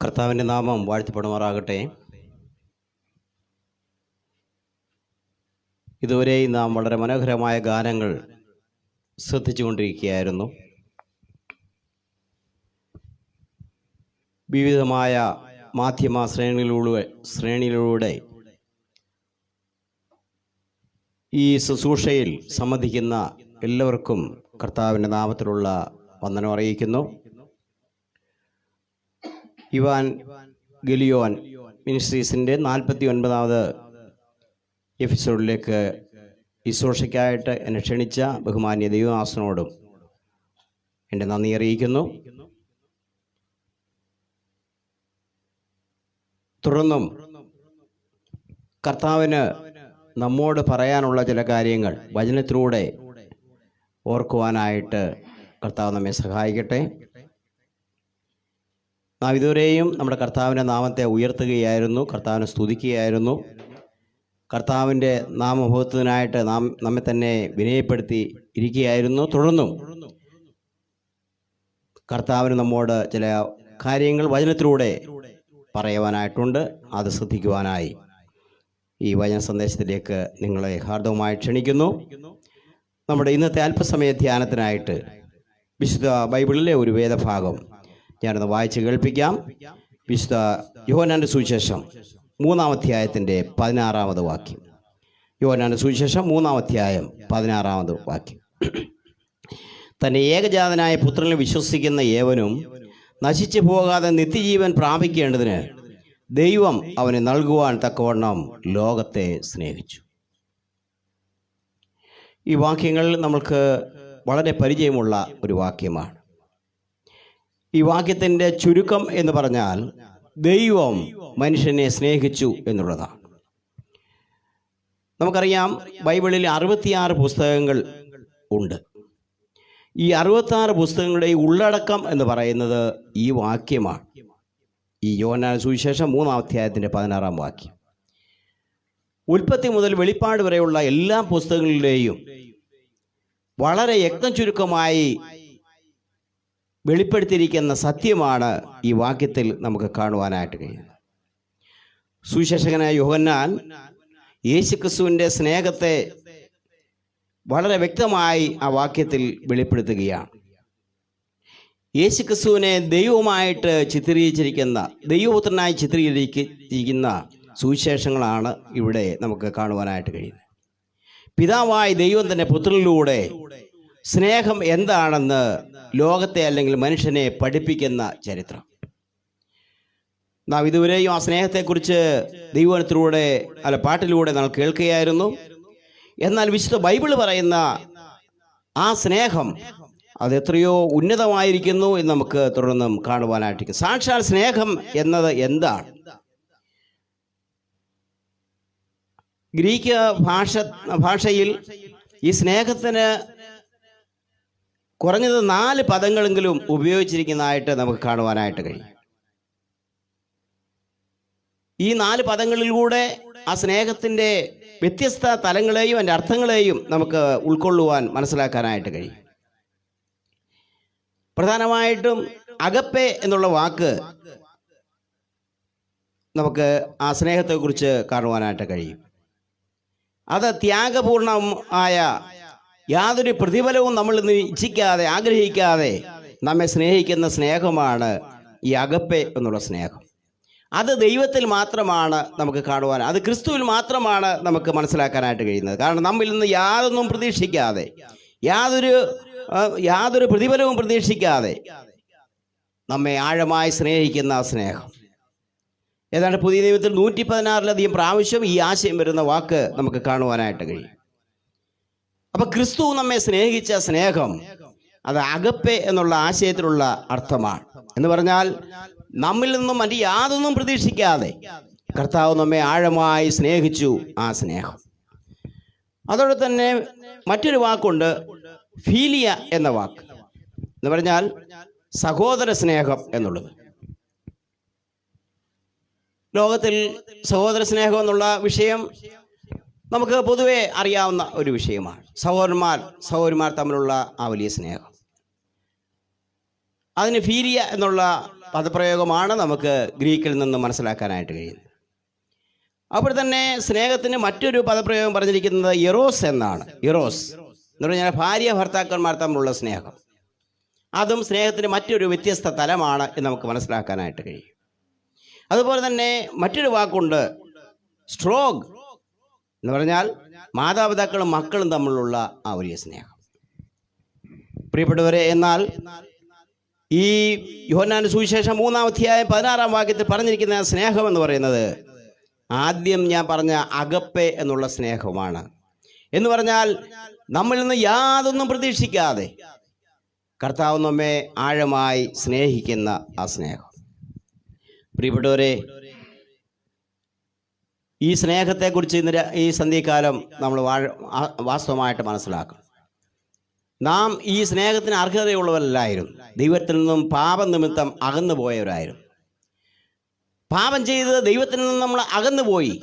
കർത്താവിൻ്റെ നാമം വാഴ്ത്തപ്പെടുമാറാകട്ടെ. ഇതുവരെയും നാം വളരെ മനോഹരമായ ഗാനങ്ങൾ ശ്രദ്ധിച്ചുകൊണ്ടിരിക്കുകയായിരുന്നു. വിവിധമായ മാധ്യമ ശ്രേണിയിലൂടെ ഈ ശുശ്രൂഷയിൽ സംബന്ധിക്കുന്ന എല്ലാവർക്കും കർത്താവിൻ്റെ നാമത്തിലുള്ള വന്ദനം അറിയിക്കുന്നു. ഇവാൻ ഗലിയോൻ മിനിസ്ട്രീസിൻ്റെ 49ാമത് എപ്പിസോഡിലേക്ക് ശുശ്രൂഷയ്ക്കായിട്ട് എന്നെ ക്ഷണിച്ച ബഹുമാന്യ ദൈവദാസനോടും എൻ്റെ നന്ദി അറിയിക്കുന്നു. തുടർന്നും കർത്താവിന് നമ്മോട് പറയാനുള്ള ചില കാര്യങ്ങൾ വചനത്തിലൂടെ ഓർക്കുവാനായിട്ട് കർത്താവ് നമ്മെ സഹായിക്കട്ടെ. നാം ഇതുവരെയും നമ്മുടെ കർത്താവിൻ്റെ നാമത്തെ ഉയർത്തുകയായിരുന്നു, കർത്താവിനെ സ്തുതിക്കുകയായിരുന്നു. കർത്താവിൻ്റെ നാമമഹത്വത്തിനായിട്ട് നമ്മെ തന്നെ വിനയപ്പെടുത്തി ഇരിക്കുകയായിരുന്നു. തുടർന്നും കർത്താവിന് നമ്മോട് ചില കാര്യങ്ങൾ വചനത്തിലൂടെ പറയുവാനായിട്ടുണ്ട്. അത് ശ്രദ്ധിക്കുവാനായി ഈ വചന സന്ദേശത്തിലേക്ക് നിങ്ങളെ ഹാർദവമായി ക്ഷണിക്കുന്നു. നമ്മുടെ ഇന്നത്തെ അല്പസമയ ധ്യാനത്തിനായിട്ട് വിശുദ്ധ ബൈബിളിലെ ഒരു വേദഭാഗം ഞാനൊന്ന് വായിച്ച് കേൾപ്പിക്കാം. വിശുദ്ധ യോഹന്നാന്റെ സുവിശേഷം 3-ാം അധ്യായത്തിൻ്റെ 16-ാമത് വാക്യം. യോഹന്നാന്റെ സുവിശേഷം 3-ാം അധ്യായം 16-ാമത് വാക്യം. തൻ്റെ ഏകജാതനായ പുത്രനിൽ വിശ്വസിക്കുന്ന ഏവനും നശിച്ചു പോകാതെ നിത്യജീവൻ പ്രാപിക്കേണ്ടതിന് ദൈവം അവനെ നൽകുവാൻ തക്കവണ്ണം ലോകത്തെ സ്നേഹിച്ചു. ഈ വാക്യങ്ങൾ നമ്മൾക്ക് വളരെ പരിചയമുള്ള ഒരു വാക്യമാണ്. ഈ വാക്യത്തിൻ്റെ ചുരുക്കം എന്ന് പറഞ്ഞാൽ ദൈവം മനുഷ്യനെ സ്നേഹിച്ചു എന്നുള്ളതാണ്. നമുക്കറിയാം, ബൈബിളിൽ 66 പുസ്തകങ്ങൾ ഉണ്ട്. ഈ 66 പുസ്തകങ്ങളുടെ ഉള്ളടക്കം എന്ന് പറയുന്നത് ഈ വാക്യമാണ്. ഈ യോഹന്നാന്റെ സുവിശേഷം 3-ാം അധ്യായത്തിൻ്റെ 16-ാം വാക്യം. ഉൽപ്പത്തി മുതൽ വെളിപ്പാട് വരെയുള്ള എല്ലാ പുസ്തകങ്ങളിലെയും വളരെ യത്നം ചുരുക്കമായി വെളിപ്പെടുത്തിയിരിക്കുന്ന സത്യമാണ് ഈ വാക്യത്തിൽ നമുക്ക് കാണുവാനായിട്ട് കഴിയുന്നത്. സുവിശേഷകനായ യോഹന്നാൻ യേശുക്രിസ്തുവിൻ്റെ സ്നേഹത്തെ വളരെ വ്യക്തമായി ആ വാക്യത്തിൽ വെളിപ്പെടുത്തുകയാണ്. യേശുക്രിസ്തുവിനെ ദൈവമായിട്ട് ചിത്രീകരിച്ചിരിക്കുന്ന, ദൈവപുത്രനായി ചിത്രീകരിച്ചിരിക്കുന്ന സുവിശേഷങ്ങളാണ് ഇവിടെ നമുക്ക് കാണുവാനായിട്ട് കഴിയുന്നത്. പിതാവായ ദൈവം തന്നെ പുത്രനിലൂടെ സ്നേഹം എന്താണെന്ന് ലോകത്തെ അല്ലെങ്കിൽ മനുഷ്യനെ പഠിപ്പിക്കുന്ന ചരിത്രം. നാം ഇതുവരെയും ആ സ്നേഹത്തെക്കുറിച്ച് ദൈവത്തിലൂടെ പാട്ടിലൂടെ നമ്മൾ കേൾക്കുകയായിരുന്നു. എന്നാൽ വിശുദ്ധ ബൈബിൾ പറയുന്ന ആ സ്നേഹം അത് എത്രയോ ഉന്നതമായിരിക്കുന്നു എന്ന് നമുക്ക് തുടർന്നും കാണുവാനായിട്ട്. സാക്ഷാൽ സ്നേഹം എന്നത് എന്താണ്? ഗ്രീക്ക് ഭാഷയിൽ ഈ സ്നേഹത്തിന് കുറഞ്ഞത് 4 പദങ്ങളെങ്കിലും ഉപയോഗിച്ചിരിക്കുന്നതായിട്ട് നമുക്ക് കാണുവാനായിട്ട് കഴിയും. ഈ 4 പദങ്ങളിലൂടെ ആ സ്നേഹത്തിൻ്റെ വ്യത്യസ്ത തലങ്ങളെയും അതിൻ്റെ അർത്ഥങ്ങളെയും നമുക്ക് ഉൾക്കൊള്ളുവാൻ മനസ്സിലാക്കാനായിട്ട് കഴിയും. പ്രധാനമായിട്ടും അഗപ്പെ എന്നുള്ള വാക്ക് നമുക്ക് ആ സ്നേഹത്തെക്കുറിച്ച് കാണുവാനായിട്ട് കഴിയും. അത് ത്യാഗപൂർണമായ യാതൊരു പ്രതിഫലവും നമ്മൾ ഇച്ഛിക്കാതെ ആഗ്രഹിക്കാതെ നമ്മെ സ്നേഹിക്കുന്ന സ്നേഹമാണ് ഈ അഗപ്പെ എന്നുള്ള സ്നേഹം. അത് ദൈവത്തിൽ മാത്രമാണ് നമുക്ക് കാണുവാൻ, അത് ക്രിസ്തുവിൽ മാത്രമാണ് നമുക്ക് മനസ്സിലാക്കാനായിട്ട് കഴിയുന്നത്. കാരണം നമ്മിൽ നിന്ന് യാതൊന്നും പ്രതീക്ഷിക്കാതെ, യാതൊരു പ്രതിഫലവും പ്രതീക്ഷിക്കാതെ നമ്മെ ആഴമായി സ്നേഹിക്കുന്ന ആ സ്നേഹം. ഏതാണ്ട് പുതിയ നിയമത്തിൽ 116-ലധികം പ്രാവശ്യം ഈ ആശയം വരുന്ന വാക്ക് നമുക്ക് കാണുവാനായിട്ട് കഴിയും. അപ്പൊ ക്രിസ്തു നമ്മെ സ്നേഹിച്ച സ്നേഹം അത് അഗപ്പെ എന്നുള്ള ആശയത്തിലുള്ള അർത്ഥമാണ്. എന്ന് പറഞ്ഞാൽ നമ്മിൽ നിന്നും മറ്റ് യാതൊന്നും പ്രതീക്ഷിക്കാതെ കർത്താവ് നമ്മെ ആഴമായി സ്നേഹിച്ചു ആ സ്നേഹം. അതോടെ തന്നെ മറ്റൊരു വാക്കുണ്ട്, ഫീലിയ എന്ന വാക്ക്. എന്ന് പറഞ്ഞാൽ സഹോദര സ്നേഹം എന്നുള്ളത്. ലോകത്തിൽ സഹോദര സ്നേഹം എന്നുള്ള വിഷയം നമുക്ക് പൊതുവെ അറിയാവുന്ന ഒരു വിഷയമാണ്. സഹോദരന്മാർ തമ്മിലുള്ള ആ വലിയ സ്നേഹം. അതിന് ഫീലിയ എന്നുള്ള പദപ്രയോഗമാണ് നമുക്ക് ഗ്രീക്കിൽ നിന്ന് മനസ്സിലാക്കാനായിട്ട് കഴിയുന്നത്. അപ്പോൾ തന്നെ സ്നേഹത്തിന് മറ്റൊരു പദപ്രയോഗം പറഞ്ഞിരിക്കുന്നത് എറോസ് എന്നാണ്. എറോസ് എന്ന് പറഞ്ഞാൽ ഭാര്യ ഭർത്താക്കന്മാർ തമ്മിലുള്ള സ്നേഹം. അതും സ്നേഹത്തിന് മറ്റൊരു വ്യത്യസ്ത തലമാണ് എന്ന് നമുക്ക് മനസ്സിലാക്കാനായിട്ട് കഴിയും. അതുപോലെ തന്നെ മറ്റൊരു വാക്കുണ്ട്, സ്ട്രോഗ് എന്ന് പറഞ്ഞാൽ മാതാപിതാക്കളും മക്കളും തമ്മിലുള്ള ആ വലിയ സ്നേഹം. പ്രിയപ്പെട്ടവരെ, എന്നാൽ ഈ യോഹന്നാന്റെ സുവിശേഷം 3-ാം അധ്യായം 16-ാം വാക്യത്തിൽ പറഞ്ഞിരിക്കുന്ന സ്നേഹം എന്ന് പറയുന്നത് ആദ്യം ഞാൻ പറഞ്ഞ അഗപ്പെ എന്നുള്ള സ്നേഹമാണ്. എന്ന് പറഞ്ഞാൽ നമ്മളിൽ നിന്ന് യാതൊന്നും പ്രതീക്ഷിക്കാതെ കർത്താവ് നമ്മെ ആഴമായി സ്നേഹിക്കുന്ന ആ സ്നേഹം. പ്രിയപ്പെട്ടവരെ, ഈ സ്നേഹത്തെക്കുറിച്ച് ഇന്ന് ഈ സന്ധ്യക്കാലം നമ്മൾ വാസ്തവമായിട്ട് മനസ്സിലാക്കണം. നാം ഈ സ്നേഹത്തിന് അർഹതയുള്ളവരല്ലായിരുന്നു. ദൈവത്തിൽ നിന്നും പാപനിമിത്തം അകന്നു പോയവരായിരുന്നു. പാപം ചെയ്ത് ദൈവത്തിൽ നിന്നും നമ്മൾ അകന്നു പോയി.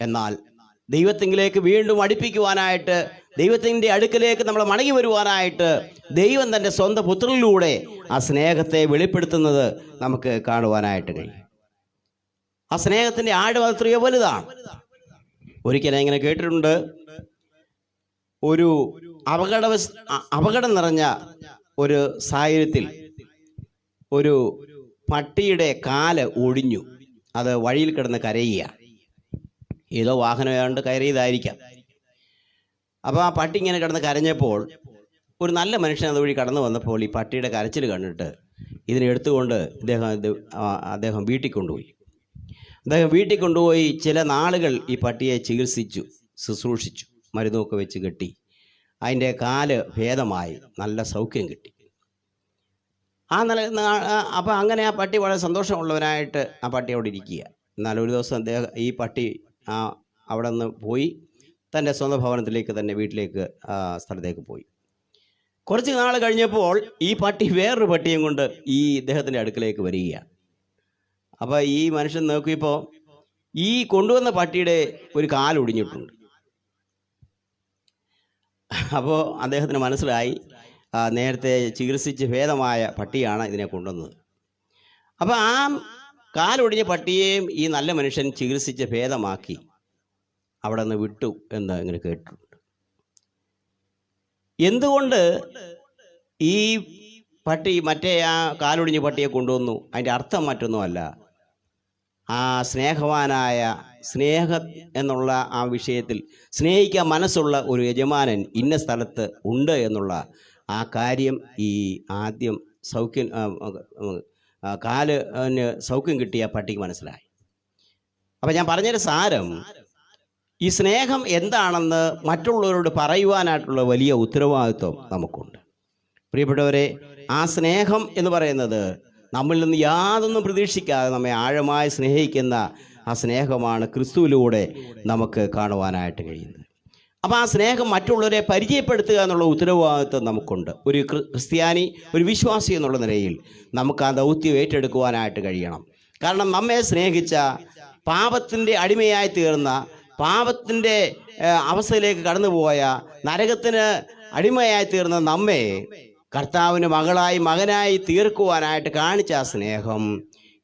എന്നാൽ ദൈവത്തിങ്കിലേക്ക് വീണ്ടും അടുപ്പിക്കുവാനായിട്ട്, ദൈവത്തിൻ്റെ അടുക്കലേക്ക് നമ്മൾ മടങ്ങി വരുവാനായിട്ട് ദൈവം തൻ്റെ സ്വന്തം പുത്രനിലൂടെ ആ സ്നേഹത്തെ വെളിപ്പെടുത്തുന്നത് നമുക്ക് കാണുവാനായിട്ട് കഴിയും. ആ സ്നേഹത്തിൻ്റെ ആഴം എത്രയോ വലുതാണ്. ഒരിക്കലും ഇങ്ങനെ കേട്ടിട്ടുണ്ട്, ഒരു അപകടം നിറഞ്ഞ ഒരു സാഹചര്യത്തിൽ ഒരു പട്ടിയുടെ കാല് ഒടിഞ്ഞു. അത് വഴിയിൽ കിടന്ന് കരയുക. ഏതോ വാഹനം ഏതാണ്ട് കയറിയതായിരിക്കാം. അപ്പോൾ ആ പട്ടി ഇങ്ങനെ കിടന്ന് കരഞ്ഞപ്പോൾ ഒരു നല്ല മനുഷ്യൻ അതുവഴി കടന്നു വന്നപ്പോൾ ഈ പട്ടിയുടെ കരച്ചിൽ കണ്ടിട്ട് ഇതിനെടുത്തുകൊണ്ട് അദ്ദേഹം വീട്ടിൽ കൊണ്ടുപോയി. വീട്ടിൽ കൊണ്ടുപോയി ചില നാളുകൾ ഈ പട്ടിയെ ശുശ്രൂഷിച്ചു, മരുന്നൊക്കെ വെച്ച് കെട്ടി. അതിൻ്റെ കാല് ഭേദമായി, നല്ല സൗഖ്യം കിട്ടി. അപ്പം അങ്ങനെ ആ പട്ടി വളരെ സന്തോഷമുള്ളവനായിട്ട് ആ പട്ടി അവിടെ ഇരിക്കുക. എന്നാൽ ഒരു ദിവസം ഈ പട്ടി അവിടെ നിന്ന് പോയി തൻ്റെ സ്വന്തം ഭവനത്തിലേക്ക് തന്നെ വീട്ടിലേക്ക് സ്ഥലത്തേക്ക് പോയി. കുറച്ച് നാൾ കഴിഞ്ഞപ്പോൾ ഈ പട്ടി വേറൊരു പട്ടിയും കൊണ്ട് ഈ ഇദ്ദേഹത്തിൻ്റെ അടുക്കലേക്ക് വരികയാണ്. അപ്പോൾ ഈ മനുഷ്യൻ നോക്കിയപ്പോൾ ഈ കൊണ്ടുവന്ന പട്ടിയുടെ ഒരു കാലൊടിഞ്ഞിട്ടുണ്ട്. അപ്പോൾ അദ്ദേഹത്തിന് മനസ്സിലായി, നേരത്തെ ചികിത്സിച്ച് ഭേദമായ പട്ടിയാണ് ഇതിനെ കൊണ്ടുവന്നത്. അപ്പോൾ ആ കാലൊടിഞ്ഞ പട്ടിയെയും ഈ നല്ല മനുഷ്യൻ ചികിത്സിച്ച് ഭേദമാക്കി അവിടെ നിന്ന് വിട്ടു എന്ന് ഇങ്ങനെ കേട്ടിട്ടുണ്ട്. എന്തുകൊണ്ട് ഈ പട്ടി മറ്റേ ആ കാലൊടിഞ്ഞ പട്ടിയെ കൊണ്ടുവന്നു? അതിൻ്റെ അർത്ഥം മറ്റൊന്നുമല്ല, ആ സ്നേഹം എന്നുള്ള ആ വിഷയത്തിൽ സ്നേഹിക്കാൻ മനസ്സുള്ള ഒരു യജമാനൻ ഇന്ന സ്ഥലത്ത് ഉണ്ട് എന്നുള്ള ആ കാര്യം ഈ ആദ്യം സൗഖ്യം കിട്ടിയ പട്ടിക്ക് മനസ്സിലായി. അപ്പം ഞാൻ പറഞ്ഞൊരു സാരം, ഈ സ്നേഹം എന്താണെന്ന് മറ്റുള്ളവരോട് പറയുവാനായിട്ടുള്ള വലിയ ഉത്തരവാദിത്വം നമുക്കുണ്ട്. പ്രിയപ്പെട്ടവരെ, ആ സ്നേഹം എന്ന് പറയുന്നത് നമ്മളിൽ നിന്ന് യാതൊന്നും പ്രതീക്ഷിക്കാതെ നമ്മെ ആഴമായി സ്നേഹിക്കുന്ന ആ സ്നേഹമാണ് ക്രിസ്തുവിലൂടെ നമുക്ക് കാണുവാനായിട്ട് കഴിയുന്നത്. അപ്പോൾ ആ സ്നേഹം മറ്റുള്ളവരെ പരിചയപ്പെടുത്തുക എന്നുള്ള ഉത്തരവാദിത്വം നമുക്കുണ്ട്. ഒരു ക്രിസ്ത്യാനി, ഒരു വിശ്വാസി എന്നുള്ള നിലയിൽ നമുക്ക് ആ ദൗത്യം ഏറ്റെടുക്കുവാനായിട്ട് കഴിയണം. കാരണം നമ്മെ സ്നേഹിച്ച, പാപത്തിൻ്റെ അടിമയായി തീർന്ന, പാപത്തിൻ്റെ അവസ്ഥയിലേക്ക് കടന്നുപോയ, നരകത്തിന് അടിമയായി തീർന്ന നമ്മെ കർത്താവിന് മകനായി തീർക്കുവാനായിട്ട് കാണിച്ച ആ സ്നേഹം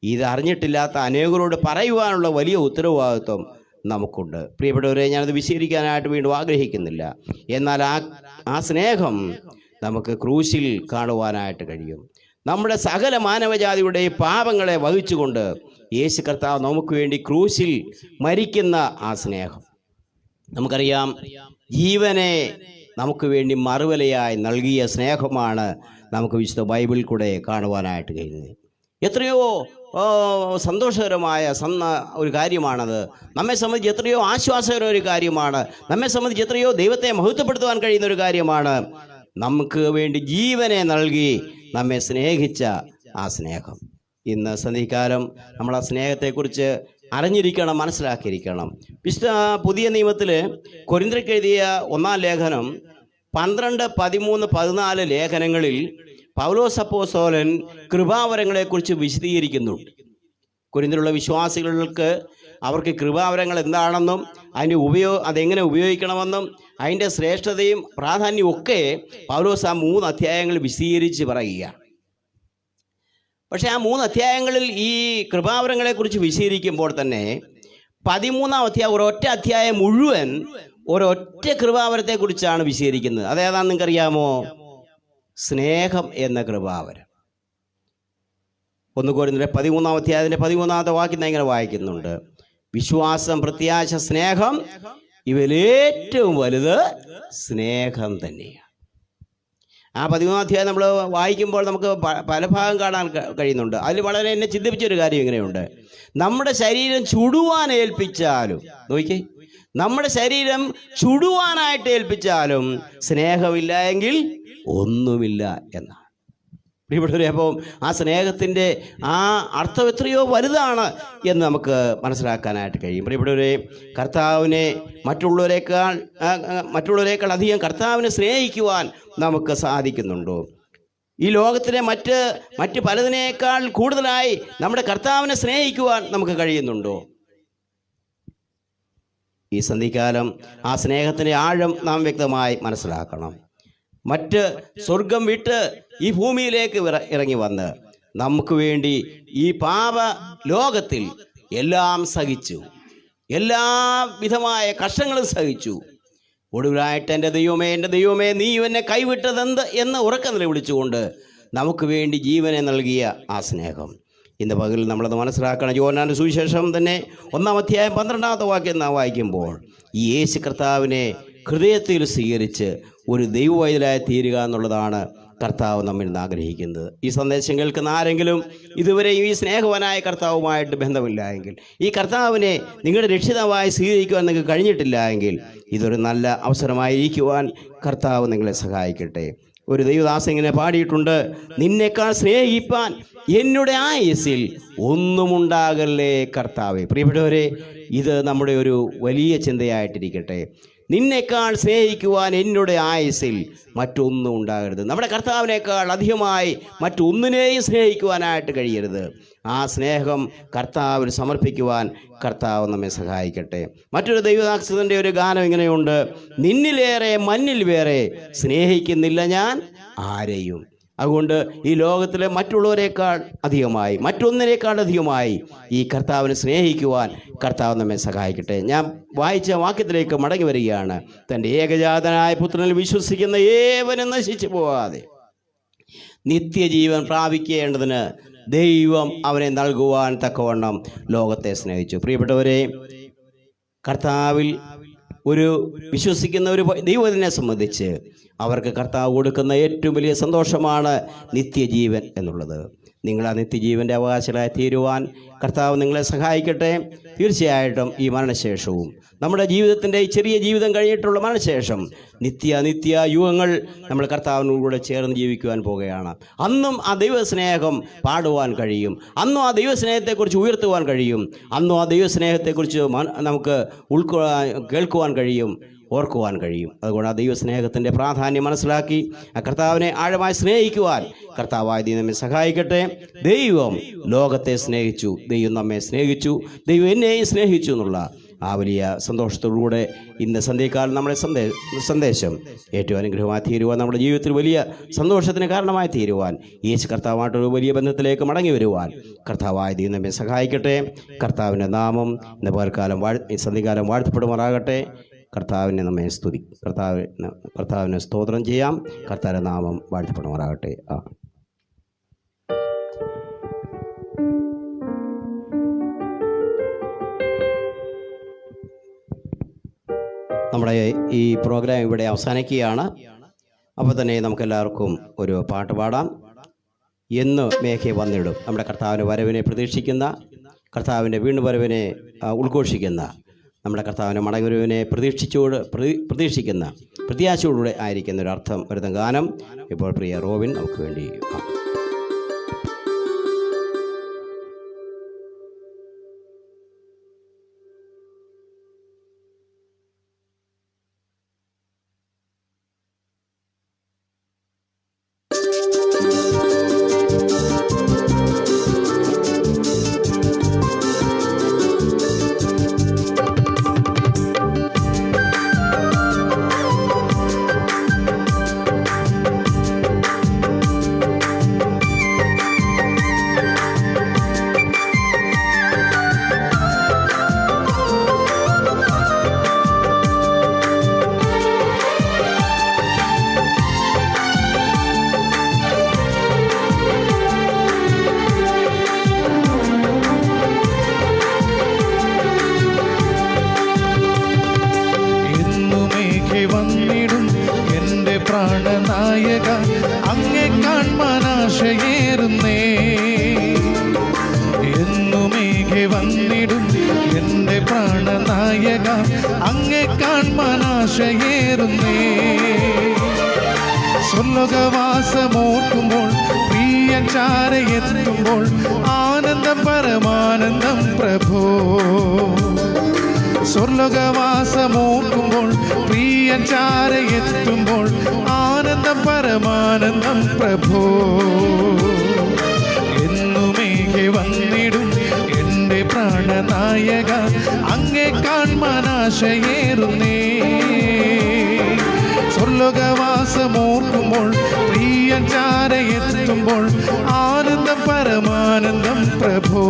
ഇതറിഞ്ഞിട്ടില്ലാത്ത അനേകരോട് പറയുവാനുള്ള വലിയ ഉത്തരവാദിത്വം നമുക്കുണ്ട്. പ്രിയപ്പെട്ടവരെ, ഞാനത് വിശദീകരിക്കാനായിട്ട് വീണ്ടും ആഗ്രഹിക്കുന്നില്ല. എന്നാൽ ആ സ്നേഹം നമുക്ക് ക്രൂശിൽ കാണുവാനായിട്ട് കഴിയും. നമ്മുടെ സകല മാനവജാതിയുടെ പാപങ്ങളെ വഹിച്ചുകൊണ്ട് യേശു കർത്താവ് നമുക്ക് വേണ്ടി ക്രൂശിൽ മരിക്കുന്ന ആ സ്നേഹം നമുക്കറിയാം. ജീവനെ നമുക്ക് വേണ്ടി മറുവിലയായി നൽകിയ സ്നേഹമാണ് നമുക്ക് വിശുദ്ധ ബൈബിളിൽ കൂടെ കാണുവാനായിട്ട് കഴിയുന്നത്. എത്രയോ സന്തോഷകരമായ ഒരു കാര്യമാണത്. നമ്മെ സംബന്ധിച്ച് എത്രയോ ആശ്വാസകരമായ ഒരു കാര്യമാണ്. നമ്മെ സംബന്ധിച്ച് എത്രയോ ദൈവത്തെ മഹത്വപ്പെടുത്തുവാൻ കഴിയുന്ന ഒരു കാര്യമാണ്. നമുക്ക് വേണ്ടി ജീവനെ നൽകി നമ്മെ സ്നേഹിച്ച ആ സ്നേഹം. ഇന്ന് സന്ധിക്കാലം നമ്മൾ ആ സ്നേഹത്തെക്കുറിച്ച് അറിഞ്ഞിരിക്കണം, മനസ്സിലാക്കിയിരിക്കണം. വിശുദ്ധ പുതിയ നിയമത്തിൽ കൊരിന്ത്യർക്ക് എഴുതിയ 1-ാം ലേഖനം 12, 13, 14 ലേഖനങ്ങളിൽ പൗലോസ് അപ്പോസ്തലൻ കൃപാവരങ്ങളെക്കുറിച്ച് വിശദീകരിക്കുന്നുണ്ട്. കൊരിന്ത്യയിലുള്ള വിശ്വാസികൾക്ക് അവർക്ക് കൃപാവരങ്ങൾ എന്താണെന്നും അതെങ്ങനെ ഉപയോഗിക്കണമെന്നും അതിൻ്റെ ശ്രേഷ്ഠതയും പ്രാധാന്യവും ഒക്കെ പൗലോസ് ആ 3 അധ്യായങ്ങളിൽ വിശദീകരിച്ച് പറയുക. പക്ഷേ ആ 3 അധ്യായങ്ങളിൽ ഈ കൃപാവരങ്ങളെക്കുറിച്ച് വിശദീകരിക്കുമ്പോൾ തന്നെ 13-ാം അധ്യായം, ഒരൊറ്റ അധ്യായം മുഴുവൻ ഒരൊറ്റ കൃപാവരത്തെക്കുറിച്ചാണ് വിശദീകരിക്കുന്നത്. അതേതാണെന്ന് നിങ്ങൾക്കറിയാമോ? സ്നേഹം എന്ന കൃപാവരം. 1 കൊരിന്ത്യർ 13-ാം അധ്യായത്തിൻ്റെ 13-ാമത്തെ വാക്യം ഇങ്ങനെ വായിക്കുന്നുണ്ട്: വിശ്വാസം, പ്രത്യാശ, സ്നേഹം, ഇവയിലേറ്റവും വലുത് സ്നേഹം തന്നെയാണ്. ആ 13-ാം അധ്യായം നമ്മൾ വായിക്കുമ്പോൾ നമുക്ക് പല ഭാഗം കാണാൻ കഴിയുന്നുണ്ട്. അതിൽ വളരെ എന്നെ ചിന്തിപ്പിച്ചൊരു കാര്യം ഇങ്ങനെയുണ്ട്: നമ്മുടെ ശരീരം ചുടുവാൻ ഏൽപ്പിച്ചാലും, നോക്കിക്കേ, നമ്മുടെ ശരീരം ചുടുവാനായിട്ട് ഏൽപ്പിച്ചാലും സ്നേഹമില്ല എങ്കിൽ ഒന്നുമില്ല എന്നാണ്. പ്രിയപ്പെട്ടവരെ, അപ്പോൾ ആ സ്നേഹത്തിൻ്റെ ആ അർത്ഥം എത്രയോ വലുതാണ് എന്ന് നമുക്ക് മനസ്സിലാക്കാനായിട്ട് കഴിയും. പ്രിയപ്പെട്ടവരെ, കർത്താവിനെ മറ്റുള്ളവരേക്കാൾ അധികം കർത്താവിനെ സ്നേഹിക്കുവാൻ നമുക്ക് സാധിക്കുന്നുണ്ടോ? ഈ ലോകത്തിലെ മറ്റ് പലതിനേക്കാൾ കൂടുതലായി നമ്മുടെ കർത്താവിനെ സ്നേഹിക്കുവാൻ നമുക്ക് കഴിയുന്നുണ്ടോ? ഈ സന്ധിക്കാലം ആ സ്നേഹത്തിൻ്റെ ആഴം നാം വ്യക്തമായി മനസ്സിലാക്കണം. സ്വർഗം വിട്ട് ഈ ഭൂമിയിലേക്ക് ഇറങ്ങി വന്ന് നമുക്ക് വേണ്ടി ഈ പാപ ലോകത്തിൽ എല്ലാം സഹിച്ചു, എല്ലാ വിധമായ കഷ്ടങ്ങളും സഹിച്ചു. ഒടുവിലായിട്ട് എൻ്റെ ദൈവമേ നീ എന്നെ കൈവിട്ടതെന്ത് എന്ന് ഉറക്കം നിലവിളിച്ചുകൊണ്ട് നമുക്ക് വേണ്ടി ജീവനെ നൽകിയ ആ സ്നേഹം ഇന്ന് പകൽ നമ്മളത് മനസ്സിലാക്കണം. യോഹന്നാന്റെ സുവിശേഷം തന്നെ 1-ാം അധ്യായം 12-ാമത്തെ വാക്യം നാം വായിക്കുമ്പോൾ ഈ യേശു കർത്താവിനെ ഹൃദയത്തിൽ സ്വീകരിച്ച് ഒരു ദൈവവൈതലായി തീരുക എന്നുള്ളതാണ് കർത്താവ് നമ്മിൽ നിന്ന് ആഗ്രഹിക്കുന്നത്. ഈ സന്ദേശം കേൾക്കുന്ന ആരെങ്കിലും ഇതുവരെയും ഈ സ്നേഹവാനായ കർത്താവുമായിട്ട് ബന്ധമില്ല എങ്കിൽ, ഈ കർത്താവിനെ നിങ്ങളുടെ രക്ഷിതാവായി സ്വീകരിക്കുവാൻ നിങ്ങൾക്ക് കഴിഞ്ഞിട്ടില്ല എങ്കിൽ, ഇതൊരു നല്ല അവസരമായിരിക്കുവാൻ കർത്താവ് നിങ്ങളെ സഹായിക്കട്ടെ. ഒരു ദൈവദാസൻ ഇങ്ങനെ പാടിയിട്ടുണ്ട്: നിന്നെക്കാൾ സ്നേഹിപ്പാൻ എന്നുടെ ആയുസ്സിൽ ഒന്നുമുണ്ടാകല്ലേ കർത്താവേ. പ്രിയപ്പെട്ടവരെ, ഇത് നമ്മുടെ ഒരു വലിയ ചിന്തയായിട്ടിരിക്കട്ടെ. നിന്നെക്കാൾ സ്നേഹിക്കുവാൻ എന്നുടെ ആയുസ്സിൽ മറ്റൊന്നും ഉണ്ടാകരുത്. നമ്മുടെ കർത്താവിനേക്കാൾ അധികമായി മറ്റൊന്നിനെയും സ്നേഹിക്കുവാനായിട്ട് കഴിയരുത്. ആ സ്നേഹം കർത്താവിന് സമർപ്പിക്കുവാൻ കർത്താവ് നമ്മെ സഹായിക്കട്ടെ. മറ്റൊരു ദൈവദാസന്റെ ഒരു ഗാനം ഇങ്ങനെയുണ്ട്: നിന്നിലേറെ മഞ്ഞിൽ വേറെ സ്നേഹിക്കുന്നില്ല ഞാൻ ആരെയും. അതുകൊണ്ട് ഈ ലോകത്തിലെ മറ്റുള്ളവരെക്കാൾ അധികമായി, മറ്റൊന്നിനേക്കാൾ അധികമായി ഈ കർത്താവിനെ സ്നേഹിക്കുവാൻ കർത്താവ് നമ്മെ സഹായിക്കട്ടെ. ഞാൻ വായിച്ച വാക്യത്തിലേക്ക് മടങ്ങി വരികയാണ്. തൻ്റെ ഏകജാതനായ പുത്രനിൽ വിശ്വസിക്കുന്ന ഏവനും നശിച്ചു പോകാതെ നിത്യജീവൻ പ്രാപിക്കേണ്ടതിന് ദൈവം അവനെ നൽകുവാൻ തക്കവണ്ണം ലോകത്തെ സ്നേഹിച്ചു. പ്രിയപ്പെട്ടവരെ, കർത്താവിൽ വിശ്വസിക്കുന്ന ഒരു ദൈവത്തിനെ സംബന്ധിച്ച് അവർക്ക് കർത്താവ് കൊടുക്കുന്ന ഏറ്റവും വലിയ സന്തോഷമാണ് നിത്യജീവൻ എന്നുള്ളത്. നിങ്ങൾ ആ നിത്യജീവൻ്റെ അവകാശികളായി തീരുവാൻ കർത്താവ് നിങ്ങളെ സഹായിക്കട്ടെ. തീർച്ചയായിട്ടും ഈ മരണശേഷവും നമ്മുടെ ജീവിതത്തിൻ്റെ ഈ ചെറിയ ജീവിതം കഴിഞ്ഞിട്ടുള്ള മരണശേഷം നിത്യ യുഗങ്ങൾ നമ്മൾ കർത്താവിനോടുകൂടെ ചേർന്ന് ജീവിക്കുവാൻ പോകുകയാണ്. അന്നും ആ ദൈവസ്നേഹം പാടുവാൻ കഴിയും, അന്നും ആ ദൈവസ്നേഹത്തെക്കുറിച്ച് ഉയർത്തുവാൻ കഴിയും, അന്നും ആ ദൈവസ്നേഹത്തെക്കുറിച്ച് നമുക്ക് കേൾക്കുവാൻ കഴിയും, ഓർക്കുവാൻ കഴിയും. അതുകൊണ്ട് ആ ദൈവസ്നേഹത്തിൻ്റെ പ്രാധാന്യം മനസ്സിലാക്കി ആ കർത്താവിനെ ആഴമായി സ്നേഹിക്കുവാൻ കർത്താവായ നമ്മെ സഹായിക്കട്ടെ. ദൈവം ലോകത്തെ സ്നേഹിച്ചു, ദൈവം നമ്മെ സ്നേഹിച്ചു, ദൈവം എന്നെയും സ്നേഹിച്ചു എന്നുള്ള ആ വലിയ സന്തോഷത്തോടുകൂടെ ഇന്ന് സന്ധ്യക്കാലം നമ്മുടെ സന്ദേശം ഏറ്റവും അനുഗ്രഹമായി തീരുവാൻ, നമ്മുടെ ജീവിതത്തിൽ വലിയ സന്തോഷത്തിന് കാരണമായി തീരുവാൻ, യേശു കർത്താവുമായിട്ടൊരു വലിയ ബന്ധത്തിലേക്ക് മടങ്ങി വരുവാൻ കർത്താവായ ദൈവം നമ്മെ സഹായിക്കട്ടെ. കർത്താവിൻ്റെ നാമം ഇന്ന് പകൽക്കാലം ഈ സന്ധ്യകാലം വാഴ്ത്തപ്പെടുമാറാകട്ടെ. കർത്താവിനെ നമ്മെ കർത്താവിനെ സ്തോത്രം ചെയ്യാം. കർത്താവിൻ്റെ നാമം വാഴ്ത്തപ്പെടുമാറാകട്ടെ. നമ്മുടെ ഈ പ്രോഗ്രാം ഇവിടെ അവസാനിക്കുകയാണ്. അപ്പോൾ തന്നെ നമുക്കെല്ലാവർക്കും ഒരു പാട്ട് പാടാം. എന്ന് മേഘെ വന്നിടും. നമ്മുടെ കർത്താവിൻ്റെ വരവിനെ പ്രതീക്ഷിക്കുന്ന, കർത്താവിൻ്റെ വീണ്ടും വരവിനെ ഉദ്ഘോഷിക്കുന്ന, നമ്മുടെ കർത്താവിൻ്റെ മടങ്ങുവരവിനെ പ്രതീക്ഷിക്കുന്ന പ്രത്യാശയോടുകൂടെ ആയിരിക്കുന്ന ഒരു അർത്ഥം വരുന്ന ഗാനം ഇപ്പോൾ പ്രിയ റോബിൻ നമുക്ക് വേണ്ടി പ്രാണനായക അങ്ങെ കാൺമാനാശയേറുന്നേ. എന്നുമേഘെ വന്നിടും എൻ്റെ പ്രാണനായക അങ്ങെ കാൺമാനാശയേറുന്നേ. സ്വർലോകവാസമോർക്കുമ്പോൾ പ്രിയ പ്രിയൻ ചാരയെത്തുമ്പോൾ ആനന്ദം പരമാനന്ദം പ്രഭോ. സ്വർലോകവാസമോർക്കുമ്പോൾ പ്രിയൻ ചാരയെത്തുമ്പോൾ ആനന്ദം പരമാനന്ദം പ്രഭോ. എന്നുമേകെ വന്നിടും എൻ്റെ പ്രാണനായക, അങ്ങേ കാൺമാനാശയേറുന്നേ. സ്വർലോകവാസമോർക്കുമ്പോൾ പ്രിയൻ ചാരയെത്തുമ്പോൾ ആനന്ദം പരമാനന്ദം പ്രഭോ.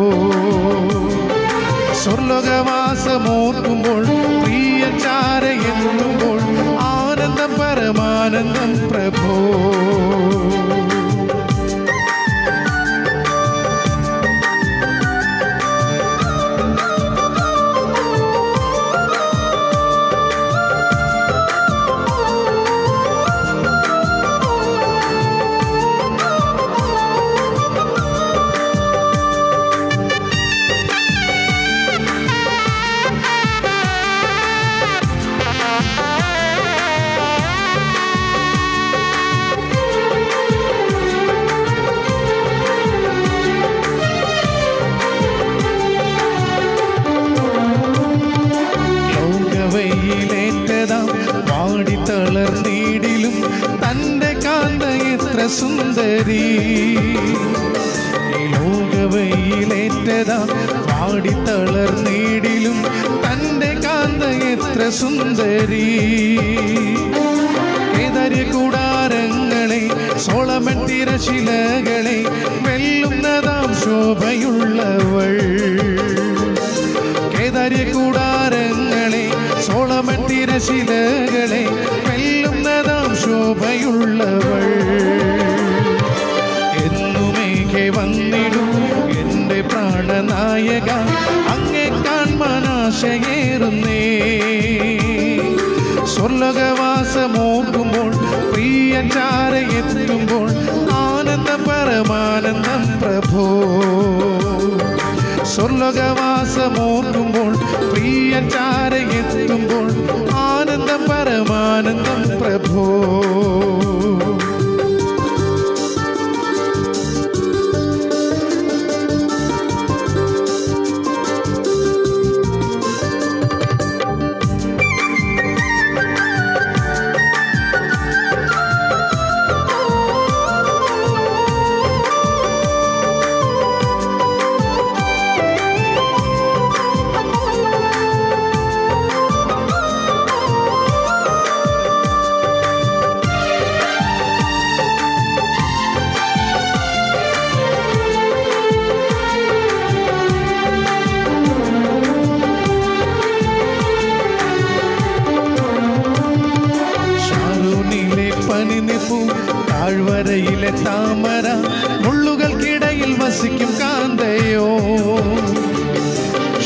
സ്വർലോകവാസമോർക്കുമ്പോൾ പ്രിയൻ ചാരയെത്തുമ്പോൾ ആനന്ദം പരമാനന്ദം പ്രഭോ. വാടിത്തളർന്നീടിലും തൻ്റെ കാന്ത എത്ര സുന്ദരി. ലോകവയിലേറ്റതാ വാടിത്തളർന്നീടിലും തൻ്റെ കാന്ത എത്ര സുന്ദരി. കേദാര്യ കൂടാരങ്ങളെ സോളമൻ തിരശിലകളെ വെല്ലുന്നതാം ശോഭയുള്ളവൾ. കേദാര്യ കൂടാരങ്ങളെ സോളമൻ തിരശിലകളെ വെല്ലുന്നതാം ശോഭയുള്ളവൾ. എന്നുമേകെ വന്നിടും എൻ്റെ പ്രാണനായക, അങ്ങേ കാൺമാനാശയേറുന്നേ. സ്വർലോകവാസമോർക്കുമ്പോൾ പ്രിയൻ ചാരയെത്തുമ്പോൾ ആനന്ദം പരമാനന്ദം പ്രഭോ. സ്വർലോകവാസമോർക്കുമ്പോൾ പ്രിയൻ ചാരയെത്തുമ്പോൾ ആനന്ദം പരമാനന്ദം പ്രഭോ. താഴ്വരയിലെ താമര മുള്ളുകൾക്കിടയിൽ വസിക്കും കാന്തയോ.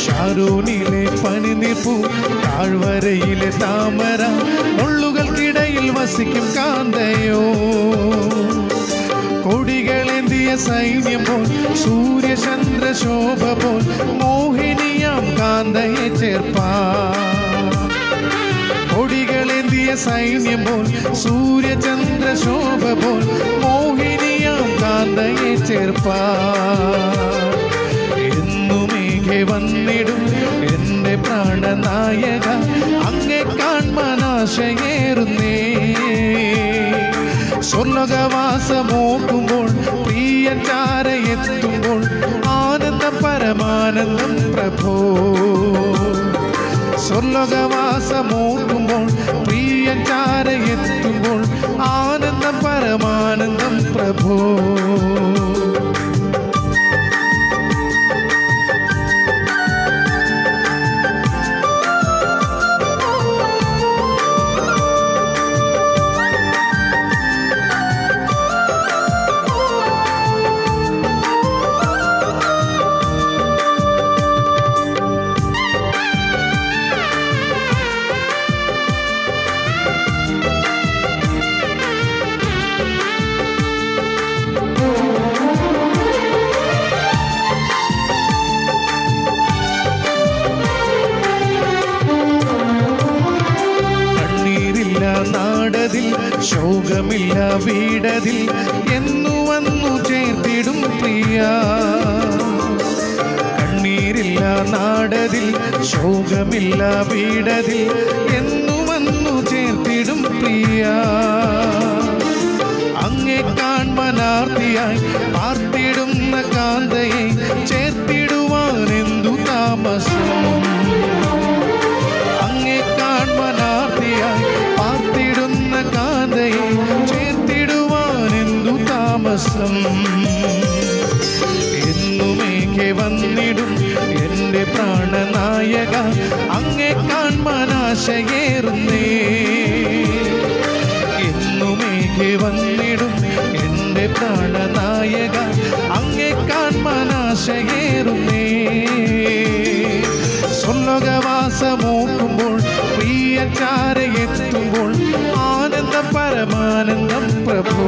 ഷാരൂനിലെ പനിനിപ്പൂ താഴ്വരയിലെ താമര മുള്ളുകൾക്കിടയിൽ വസിക്കും കാന്തയോ. കൊടികളേന്തിയ സൈന്യം പോൽ സൂര്യചന്ദ്രശോഭ പോൽ മോഹിനിയാം കാന്തയെ ചേർപ്പാൻ. കൊടികളേന്തിയ സൈന്യം പോൽ സൂര്യചന്ദ്രശോഭ പോൽ മോഹിനിയാം കാന്തയെ ചേർപ്പാൻ. എന്നുമേകെ വന്നിടും എൻ്റെ പ്രാണനായക, അങ്ങേ കാൺമാനാശയേറുന്നേ. സ്വർലോകവാസമോർക്കുമ്പോൾ പ്രിയൻ ചാരയെത്തുമ്പോൾ ആനന്ദം പരമാനന്ദം പ്രഭോ. സ്വർലോകവാസമോർക്കുമ്പോൾ പ്രിയൻ ചാരയെത്തുമ്പോൾ ആനന്ദം പരമാനന്ദം പ്രഭോ. പാടതിൽ ശോകമില്ല വീടതിൽ എന്നു വന്നു ചേർത്തിടും പ്രിയ. അങ്ങേ കാൺമനാർത്തിയായി പാർത്തിടുന്ന കാന്തയെ ചേർത്തിടുവാൻ എന്തു താമസം. അങ്ങേ കാൺമനാർത്തിയായി പാർത്തിടുന്ന കാന്തയെ ചേർത്തിടുവാൻ എന്തു താമസം. എന്നുമേഘെ വന്നിടും എൻ്റെ പ്രാണനായക, അങ്ങേ കാൺമനാശയേറുന്നേ. എന്നുമേഘെ വന്നിടും എൻ്റെ പ്രാണനായക, അങ്ങേ കാൺമനാശയേറുന്നേ. സ്വർലോകവാസമോക്കുമ്പോൾ പ്രിയചാരയെത്തുമ്പോൾ ആനന്ദം പരമാനന്ദം പ്രഭോ.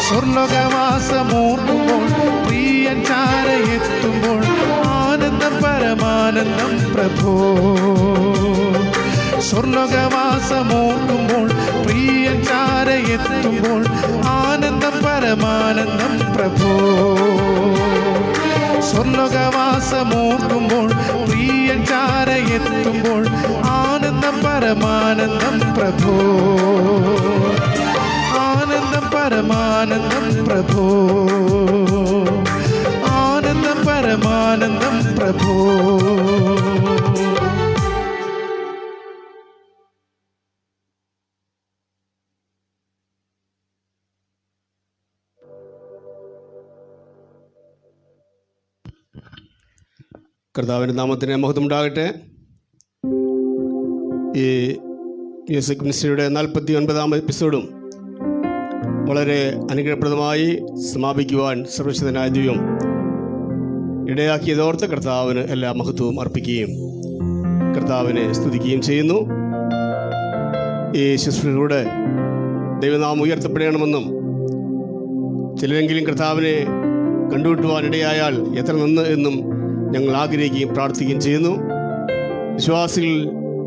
സ്വർലോകവാസമോക്കുമ്പോൾ പ്രിയചാരയെത്തുമ്പോൾ ആനന്ദം പരമാനന്ദം പ്രഭോ. സ്വർലോകവാസമോക്കുമ്പോൾ പ്രിയചാരയെത്തുമ്പോൾ ആനന്ദം പരമാനന്ദം പ്രഭോ. സ്വർലോകവാസമോക്കുമ്പോൾ പ്രിയചാരയെത്തുമ്പോൾ ആനന്ദം പരമാനന്ദം പ്രഭോ. ആനന്ദം പരമാനന്ദം പ്രഭോ. ആനന്ദം പരമാനന്ദം പ്രഭോ. കർത്താവിൻ്റെ നാമത്തിന് മഹത്വം ഉണ്ടാകട്ടെ. ഈ മ്യൂസിക് മിനിസ്ട്രിയുടെ 49ാം എപ്പിസോഡും വളരെ അനുഗ്രഹപ്രദമായി സമാപിക്കുവാൻ സർവശക്തനായ ദൈവം ഇടയാക്കിയതോർത്ത് കർത്താവിന് എല്ലാ മഹത്വവും അർപ്പിക്കുകയും കർത്താവിനെ സ്തുതിക്കുകയും ചെയ്യുന്നു. ഈ ശുശ്രൂഷയിലൂടെ ദൈവനാമം ഉയർത്തപ്പെടണമെന്നും ചിലരെങ്കിലും കർത്താവിനെ കണ്ടുകിട്ടുവാനിടയായാൽ എത്ര നന്ന് എന്നും ഞങ്ങൾ ആഗ്രഹിക്കുകയും പ്രാർത്ഥിക്കുകയും ചെയ്യുന്നു. വിശ്വാസികൾ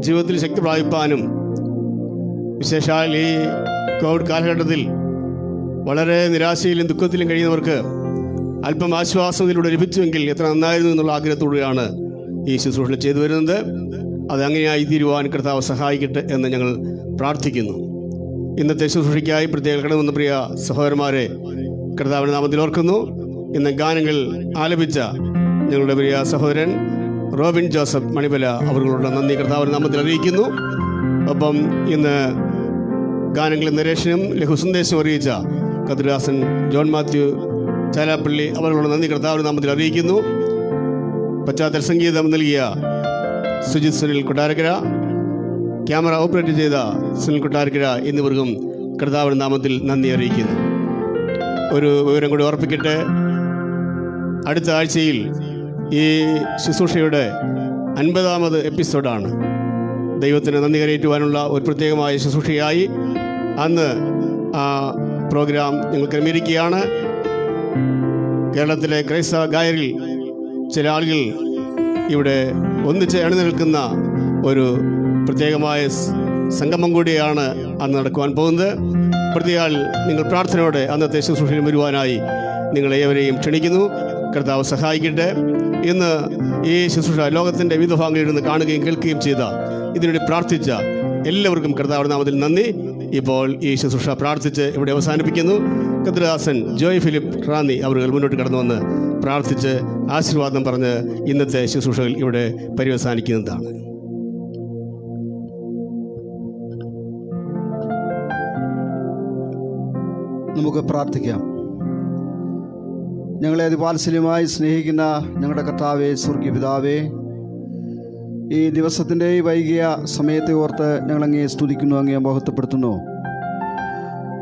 ജീവിതത്തിൽ ശക്തി പ്രാപിപ്പാനും വിശേഷാൽ ഈ കോവിഡ് കാലഘട്ടത്തിൽ വളരെ നിരാശയിലും ദുഃഖത്തിലും കഴിയുന്നവർക്ക് അല്പം ആശ്വാസത്തിലൂടെ ലഭിച്ചുവെങ്കിൽ എത്ര നന്നായിരുന്നു എന്നുള്ള ആഗ്രഹത്തോടെയാണ് ഈ ശുശ്രൂഷ ചെയ്തു വരുന്നത്. അത് അങ്ങനെയായി തീരുവാൻ കർത്താവ് സഹായിക്കട്ടെ എന്ന് ഞങ്ങൾ പ്രാർത്ഥിക്കുന്നു. ഇന്നത്തെ ശുശ്രൂഷയ്ക്കായി പ്രത്യേക കടന്നു പ്രിയ സഹോദരന്മാരെ കർത്താവിൻ്റെ നാമത്തിൽ ഓർക്കുന്നു. ഇന്ന് ഗാനങ്ങൾ ആലപിച്ച ഞങ്ങളുടെ പ്രിയ സഹോദരൻ റോബിൻ ജോസഫ് മണിമല അവர்களுടെ നന്ദി കർത്താവിൻ്റെ നാമത്തിൽ അറിയിക്കുന്നു. ഒപ്പം ഇന്ന് ഗാനങ്ങളുടെ നിരേഷനും ലഘുസന്ദേശം അറിയിച്ച കതിരാസൻ ജോൺ മാത്യു ചാലാപ്പള്ളി അവர்களுടെ നന്ദി കർത്താവിൻ്റെ നാമത്തിൽ അറിയിക്കുന്നു. പശ്ചാത്തല സംഗീതം നൽകിയ സുജിത് സുനിൽ കൊട്ടാരക്കര, ക്യാമറ ഓപ്പറേറ്റ് ചെയ്ത സുനിൽ കൊട്ടാരക്കര എന്നിവർക്കും കർത്താവിൻ്റെ നാമത്തിൽ നന്ദി അറിയിക്കുന്നു. ഒരു വിവരം കൂടി ഓർപ്പിക്കട്ടെ. അടുത്ത ആഴ്ചയിൽ ഈ ശുശ്രൂഷയുടെ 50ാമത് എപ്പിസോഡാണ്. ദൈവത്തിന് നന്ദി കരയേറ്റുവാനുള്ള ഒരു പ്രത്യേകമായ ശുശ്രൂഷയായി അന്ന് ആ പ്രോഗ്രാം ഞങ്ങൾ ക്രമീകരിക്കുകയാണ്. കേരളത്തിലെ ക്രൈസ്തവ ഗായകരിൽ ചില ആളുകൾ ഇവിടെ ഒന്നിച്ച് അണിനിൽക്കുന്ന ഒരു പ്രത്യേകമായ സംഗമം കൂടിയാണ് അന്ന് നടക്കുവാൻ പോകുന്നത്. പ്രതിയാൽ നിങ്ങൾ പ്രാർത്ഥനയോടെ അന്നത്തെ ശുശ്രൂഷയിൽ വരുവാനായി നിങ്ങളേവരെയും ക്ഷണിക്കുന്നു. കർത്താവ് സഹായിക്കട്ടെ. ഇന്ന് ഈ ശുശ്രൂഷ ലോകത്തിൻ്റെ വിവിധ ഭാഗങ്ങളിൽ നിന്ന് കാണുകയും കേൾക്കുകയും ചെയ്ത ഇതിനുവേണ്ടി പ്രാർത്ഥിച്ച എല്ലാവർക്കും കർത്താവിൻ്റെ നാമത്തിൽ നന്ദി. ഇപ്പോൾ ഈ ശുശ്രൂഷ പ്രാർത്ഥിച്ച് ഇവിടെ അവസാനിപ്പിക്കുന്നു. കതിരാസൻ ജോയ് ഫിലിപ്പ് റാന്നി അവർ മുന്നോട്ട് കടന്നു വന്ന് പ്രാർത്ഥിച്ച് ആശീർവാദം പറഞ്ഞ് ഇന്നത്തെ ശുശ്രൂഷകൾ ഇവിടെ പര്യവസാനിക്കുന്നതാണ്. നമുക്ക് പ്രാർത്ഥിക്കാം. ഞങ്ങളെ അതിവാത്സല്യമായി സ്നേഹിക്കുന്ന ഞങ്ങളുടെ കർത്താവേ, സ്വർഗീയ പിതാവേ, ഈ ദിവസത്തിൻ്റെ വൈകിയ സമയത്തെ ഓർത്ത് ഞങ്ങളങ്ങേ സ്തുതിക്കുന്നു, അങ്ങേ മഹത്വപ്പെടുത്തുന്നു.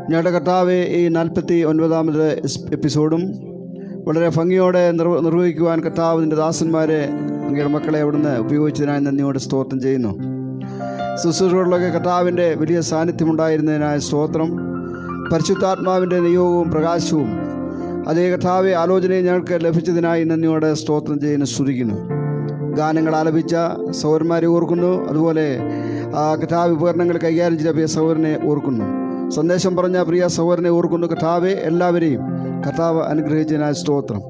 ഞങ്ങളുടെ കർത്താവേ, ഈ 49ാമത് എപ്പിസോഡും വളരെ ഭംഗിയോടെ നിർവഹിക്കുവാൻ കർത്താവിൻ്റെ ദാസന്മാരെ അങ്ങയുടെ മക്കളെ അവിടുന്ന് ഉപയോഗിച്ചതിനായി നന്ദിയോടെ സ്തോത്രം ചെയ്യുന്നു. ശുശ്രൂഷകളിലൊക്കെ കർത്താവിൻ്റെ വലിയ സാന്നിധ്യമുണ്ടായിരുന്നതിനായ സ്തോത്രം. പരിശുദ്ധാത്മാവിൻ്റെ നിയോഗവും പ്രകാശവും അതേ കർത്താവെ ആലോചനയും ഞങ്ങൾക്ക് ലഭിച്ചതിനായി നന്ദിയോടെ സ്തോത്രം ചെയ്യുന്നു, സ്തുതിക്കുന്നു. ഗാനങ്ങൾ ആലപിച്ച സഹോദരന്മാരെ ഓർക്കുന്നു. അതുപോലെ കർത്താവ് ഉപകരണങ്ങൾ കൈകാര്യം ചെയ്ത പ്രിയ സഹോദരനെ ഓർക്കുന്നു. സന്ദേശം പറഞ്ഞ പ്രിയ സഹോദരനെ ഓർക്കുന്നു. കർത്താവെ എല്ലാവരെയും കർത്താവ് അനുഗ്രഹിച്ചതിനായ സ്തോത്രം.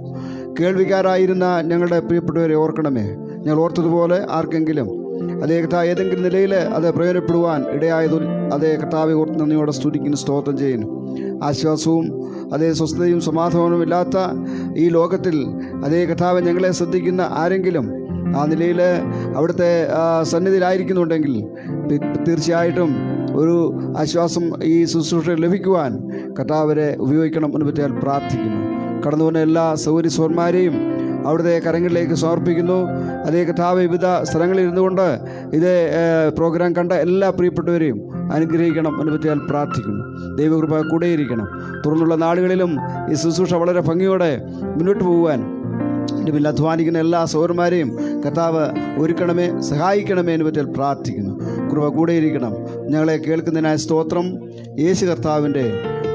കേൾവിക്കാരായിരുന്ന ഞങ്ങളുടെ പ്രിയപ്പെട്ടവരെ ഓർക്കണമേ. ഞങ്ങൾ ഓർത്തതുപോലെ ആർക്കെങ്കിലും അതേ കർത്താവ് ഏതെങ്കിലും നിലയിൽ അത് പ്രയോജനപ്പെടുവാൻ ഇടയായതിൽ അതേ കർത്താവെ ഓർത്ത് നന്ദിയോടെ സ്തുതിക്കുന്നു, സ്തോത്രം ചെയ്യുന്നു. ആശ്വാസവും അതേ സ്വസ്ഥതയും സമാധാനവും ഇല്ലാത്ത ഈ ലോകത്തിൽ അതേ കർത്താവ് ഞങ്ങളെ ശ്രദ്ധിക്കുന്ന ആരെങ്കിലും ആ നിലയിൽ അവിടുത്തെ സന്നിധിയിലായിരിക്കുന്നുണ്ടെങ്കിൽ തീർച്ചയായിട്ടും ഒരു ആശ്വാസം ഈ ശുശ്രൂഷ ലഭിക്കുവാൻ കർത്താവരെ ഉപയോഗിക്കണം എന്ന് പറ്റിയാൽ പ്രാർത്ഥിക്കുന്നു. കടന്നു വന്ന എല്ലാ സൗകര്യസ്വന്മാരെയും അവിടുത്തെ കരങ്ങളിലേക്ക് സമർപ്പിക്കുന്നു. അതേ കർത്താവ് വിവിധ സ്ഥലങ്ങളിൽ ഇരുന്നുകൊണ്ട് ഇത് പ്രോഗ്രാം കണ്ട എല്ലാ പ്രിയപ്പെട്ടവരെയും അനുഗ്രഹിക്കണം എന്ന് പറ്റിയാൽ പ്രാർത്ഥിക്കുന്നു. ദൈവകൃപ കൂടെയിരിക്കണം. തുടർന്നുള്ള നാളുകളിലും ഈ ശുശ്രൂഷ വളരെ ഭംഗിയോടെ മുന്നോട്ട് പോകുവാൻ ഇതിൽ അധ്വാനിക്കുന്ന എല്ലാ സൗരന്മാരെയും കർത്താവ് ഒരുക്കണമേ, സഹായിക്കണമേ എന്ന് പറ്റിയാൽ പ്രാർത്ഥിക്കുന്നു. കൃപ കൂടെയിരിക്കണം. ഞങ്ങളെ കേൾക്കുന്നതിനായ സ്തോത്രം. യേശു കർത്താവിൻ്റെ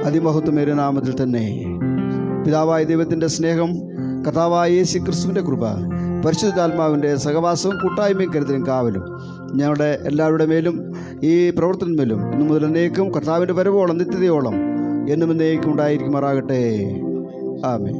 അതിമഹത്വമേറിയ നാമത്തിൽ തന്നെ. പിതാവായ ദൈവത്തിൻ്റെ സ്നേഹം, കർത്താവായ യേശു ക്രിസ്തുവിൻ്റെ കൃപ, പരിശുദ്ധാത്മാവിൻ്റെ സഹവാസവും കൂട്ടായ്മയും കരുതലും കാവലും ഞങ്ങളുടെ എല്ലാവരുടെ മേലും ഈ പ്രവർത്തനമേലും ഇന്നു മുതൽ എന്നേക്കും കർത്താവിൻ്റെ വരവോളം നിത്യതയോളം എന്നും എന്നേക്കും ഉണ്ടായിരിക്കുമാറാകട്ടെ. ആമേൻ.